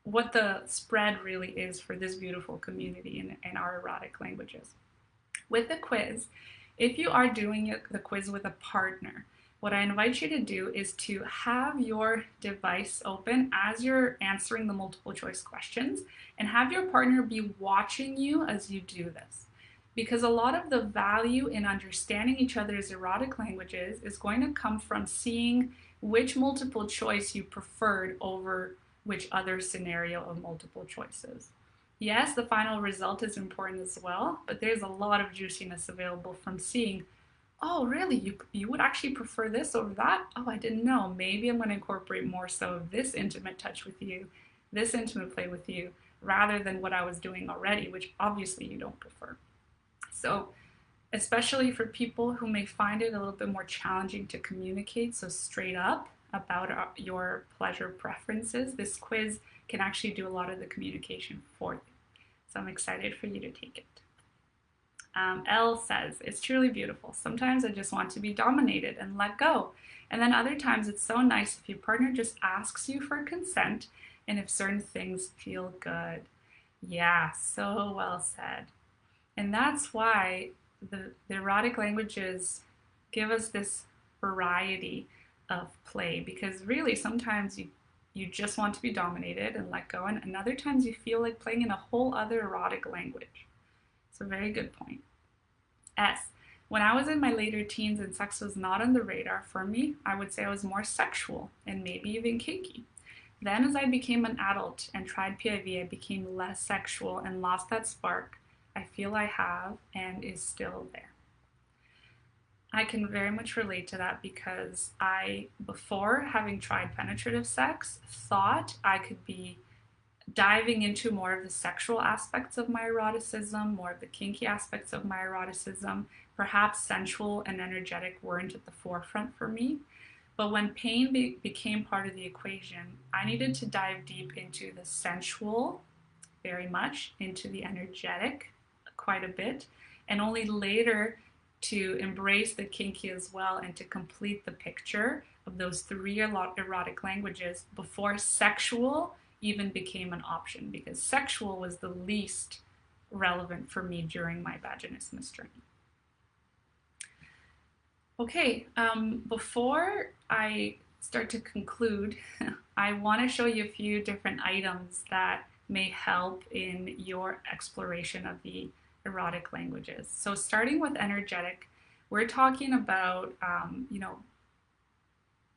what the spread really is for this beautiful community in our erotic languages. With the quiz, if you are doing the quiz with a partner, what I invite you to do is to have your device open as you're answering the multiple choice questions and have your partner be watching you as you do this. Because a lot of the value in understanding each other's erotic languages is going to come from seeing which multiple choice you preferred over which other scenario of multiple choices. Yes, the final result is important as well, but there's a lot of juiciness available from seeing, oh, really? You would actually prefer this over that? Oh, I didn't know. Maybe I'm going to incorporate more so of this intimate touch with you, this intimate play with you, rather than what I was doing already, which obviously you don't prefer. So, especially for people who may find it a little bit more challenging to communicate so straight up about your pleasure preferences, this quiz can actually do a lot of the communication for you. So I'm excited for you to take it. Elle says, it's truly beautiful. Sometimes I just want to be dominated and let go. And then other times it's so nice if your partner just asks you for consent and if certain things feel good. Yeah, so well said. And that's why the erotic languages give us this variety of play, because really sometimes you just want to be dominated and let go, and other times you feel like playing in a whole other erotic language. It's a very good point. S. When I was in my later teens and sex was not on the radar for me, I would say I was more sexual and maybe even kinky. Then as I became an adult and tried PIV, I became less sexual and lost that spark I feel I have and is still there. I can very much relate to that because I, before having tried penetrative sex, thought I could be diving into more of the sexual aspects of my eroticism, more of the kinky aspects of my eroticism. Perhaps sensual and energetic weren't at the forefront for me. But when pain became part of the equation, I needed to dive deep into the sensual, very much, into the energetic, quite a bit, and only later to embrace the kinky as well and to complete the picture of those three erotic languages before sexual even became an option, because sexual was the least relevant for me during my vaginismus journey. Okay, before I start to conclude, I want to show you a few different items that may help in your exploration of the erotic languages. So starting with energetic, we're talking about,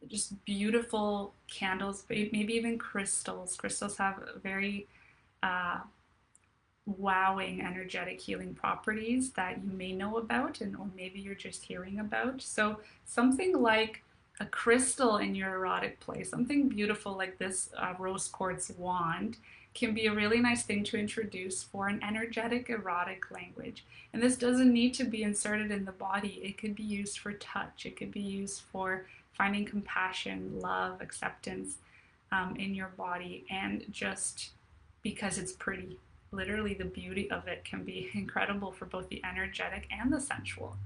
just beautiful candles, maybe even crystals. Crystals have very wowing energetic healing properties that you may know about, or maybe you're just hearing about. So something like a crystal in your erotic play, something beautiful like this rose quartz wand, can be a really nice thing to introduce for an energetic erotic language. And this doesn't need to be inserted in the body. It could be used for touch. It could be used for finding compassion, love, acceptance in your body, and just because it's pretty. Literally, the beauty of it can be incredible for both the energetic and the sensual.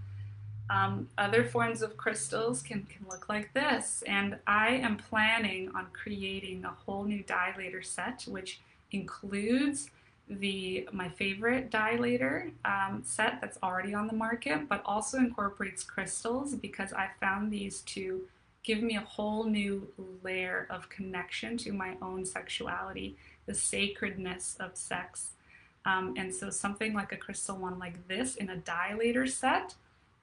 Other forms of crystals can look like this, and I am planning on creating a whole new dilator set, which includes my favorite dilator set that's already on the market, but also incorporates crystals because I found these to give me a whole new layer of connection to my own sexuality, the sacredness of sex. And so something like a crystal one like this in a dilator set,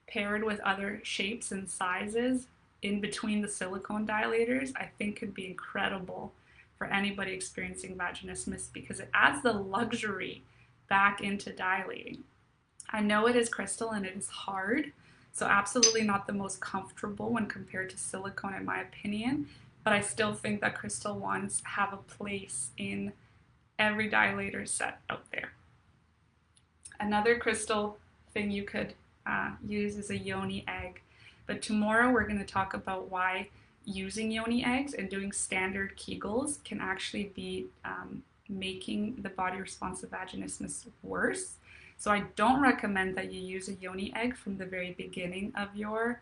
paired with other shapes and sizes in between the silicone dilators, I think could be incredible for anybody experiencing vaginismus because it adds the luxury back into dilating. I know it is crystal and it is hard, so absolutely not the most comfortable when compared to silicone in my opinion, but I still think that crystal ones have a place in every dilator set out there. Another crystal thing you could use is a yoni egg, but tomorrow we're going to talk about why using yoni eggs and doing standard Kegels can actually be making the body response to vaginismus worse. So I don't recommend that you use a yoni egg from the very beginning of your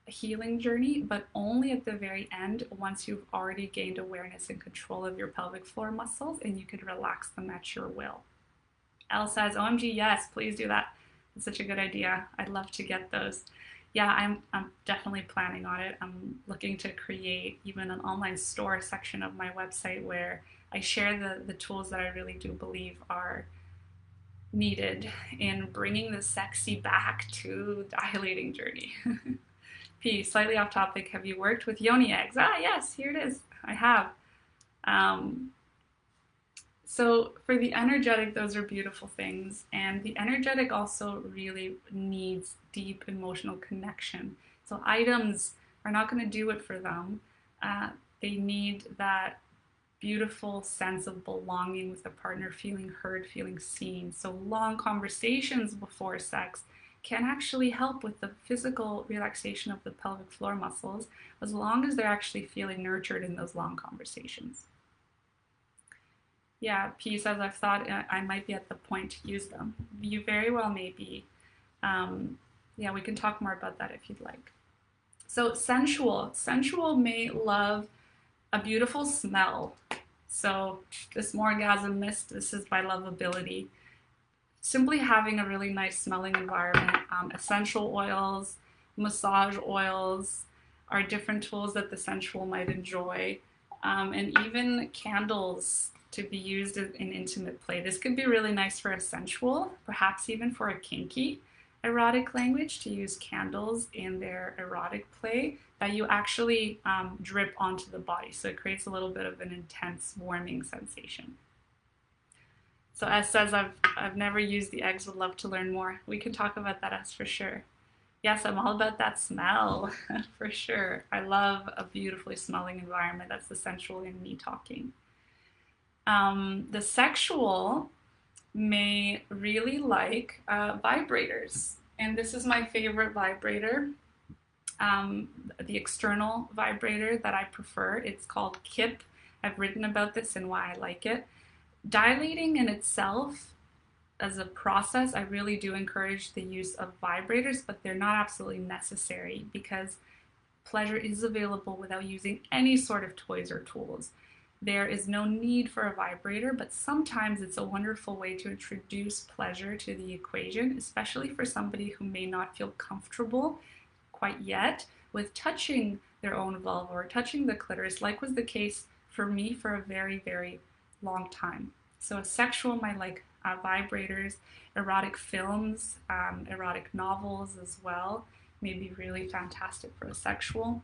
healing journey, but only at the very end once you've already gained awareness and control of your pelvic floor muscles and you could relax them at your will. Elle says, OMG, yes, please do that. It's such a good idea. I'd love to get those. Yeah, I'm definitely planning on it. I'm looking to create even an online store section of my website where I share the tools that I really do believe are needed in bringing the sexy back to dilating journey. P, slightly off topic, have you worked with yoni eggs? Ah, yes, here it is. I have. So for the energetic, those are beautiful things. And the energetic also really needs deep emotional connection. So items are not going to do it for them. They need that beautiful sense of belonging with the partner, feeling heard, feeling seen. So long conversations before sex can actually help with the physical relaxation of the pelvic floor muscles as long as they're actually feeling nurtured in those long conversations. Yeah, P says, I've thought I might be at the point to use them. You very well may be. Yeah, we can talk more about that if you'd like. So sensual. Sensual may love a beautiful smell. So this Morgasm Mist, this is by Lovability. Simply having a really nice smelling environment. Essential oils, massage oils are different tools that the sensual might enjoy. And even candles to be used in intimate play. This could be really nice for a sensual, perhaps even for a kinky erotic language, to use candles in their erotic play that you actually drip onto the body. So it creates a little bit of an intense warming sensation. So S says, I've never used the eggs, would love to learn more. We can talk about that, S, for sure. Yes, I'm all about that smell, for sure. I love a beautifully smelling environment. That's the sensual in me talking. The sexual may really like vibrators. And this is my favorite vibrator, the external vibrator that I prefer. It's called KIP. I've written about this and why I like it. Dilating in itself as a process, I really do encourage the use of vibrators, but they're not absolutely necessary because pleasure is available without using any sort of toys or tools. There is no need for a vibrator, but sometimes it's a wonderful way to introduce pleasure to the equation, especially for somebody who may not feel comfortable quite yet with touching their own vulva or touching the clitoris, like was the case for me for a very, very long time. So a sexual might like vibrators, erotic films, erotic novels as well, may be really fantastic for a sexual.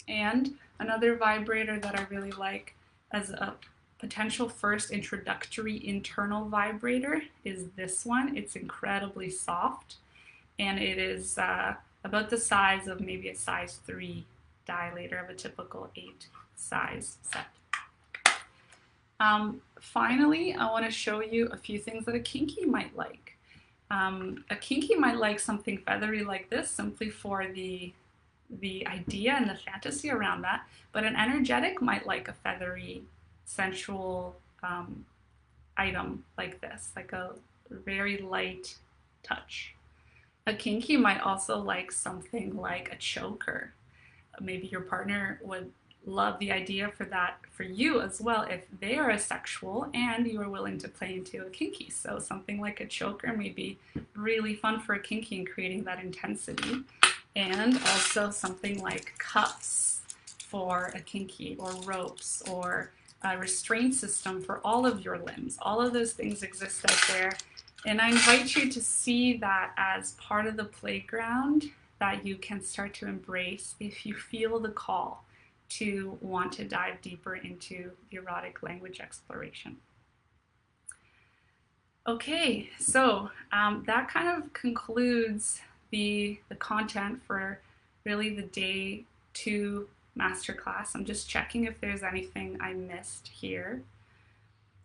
And another vibrator that I really like as a potential first introductory internal vibrator is this one. It's incredibly soft and it is about the size of maybe a size 3 dilator of a typical 8 size set. Finally, I want to show you a few things that a kinky might like. A kinky might like something feathery like this, simply for the idea and the fantasy around that, but an energetic might like a feathery, sensual item like this, like a very light touch. A kinky might also like something like a choker. Maybe your partner would love the idea for that for you as well if they are asexual and you are willing to play into a kinky. So something like a choker may be really fun for a kinky in creating that intensity. And also something like cuffs for a kinky, or ropes, or a restraint system for all of your limbs. All of those things exist out there. And I invite you to see that as part of the playground that you can start to embrace if you feel the call to want to dive deeper into the erotic language exploration. Okay, so that kind of concludes the content for really the day 2 masterclass. I'm just checking if there's anything I missed here.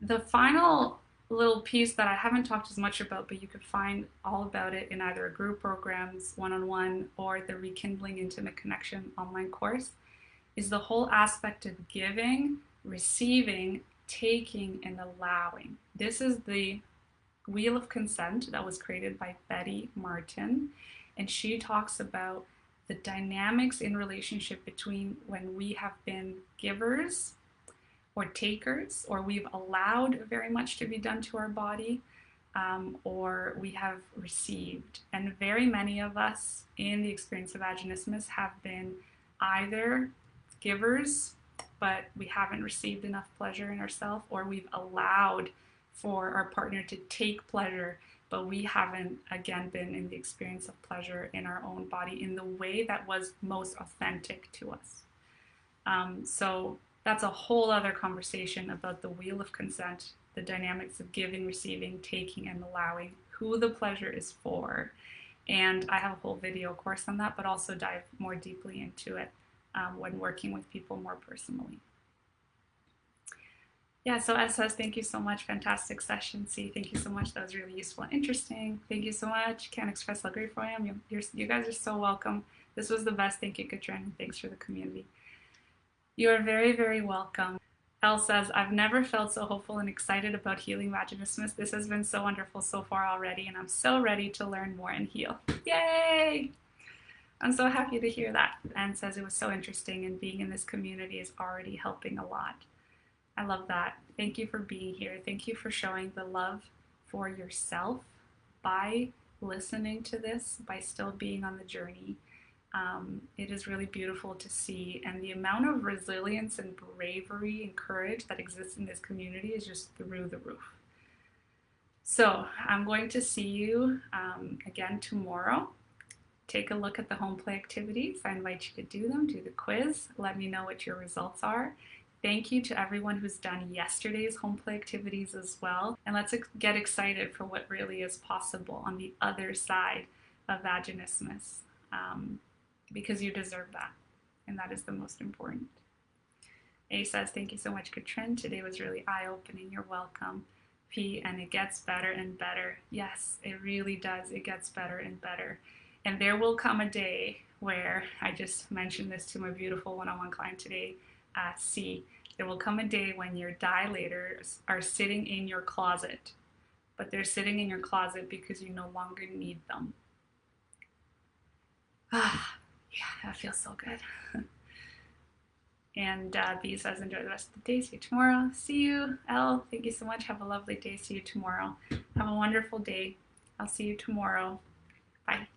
The final little piece that I haven't talked as much about, but you could find all about it in either group programs, one-on-one, or the Rekindling Intimate Connection online course, is the whole aspect of giving, receiving, taking, and allowing. This is the Wheel of Consent that was created by Betty Martin, and she talks about the dynamics in relationship between when we have been givers or takers, or we've allowed very much to be done to our body, or we have received. And very many of us in the experience of vaginismus have been either givers, but we haven't received enough pleasure in ourselves, or we've allowed for our partner to take pleasure, but we haven't, again, been in the experience of pleasure in our own body in the way that was most authentic to us. So that's a whole other conversation about the Wheel of Consent, the dynamics of giving, receiving, taking, and allowing, who the pleasure is for. And I have a whole video course on that, but also dive more deeply into it when working with people more personally. Yeah, so S says, thank you so much. Fantastic session. C, thank you so much. That was really useful and interesting. Thank you so much. Can't express how grateful I am. You guys are so welcome. This was the best. Thank you, Katrin. Thanks for the community. You are very, very welcome. Elle says, I've never felt so hopeful and excited about healing vaginismus. This has been so wonderful so far already, and I'm so ready to learn more and heal. Yay! I'm so happy to hear that. And says it was so interesting, and being in this community is already helping a lot. I love that. Thank you for being here. Thank you for showing the love for yourself by listening to this, by still being on the journey. It is really beautiful to see, and the amount of resilience and bravery and courage that exists in this community is just through the roof. So I'm going to see you again tomorrow. Take a look at the home play activities. I invite you to do them, do the quiz. Let me know what your results are. Thank you to everyone who's done yesterday's home play activities as well. And let's get excited for what really is possible on the other side of vaginismus, because you deserve that. And that is the most important. A says, thank you so much, Katrin. Today was really eye-opening. You're welcome. P, and it gets better and better. Yes, it really does. It gets better and better. And there will come a day where, I just mentioned this to my beautiful one-on-one client today, C, there will come a day when your dilators are sitting in your closet, but they're sitting in your closet because you no longer need them. Ah, yeah, that feels so good. And B says, enjoy the rest of the day. See you tomorrow. See you. L, thank you so much. Have a lovely day. See you tomorrow. Have a wonderful day. I'll see you tomorrow. Bye.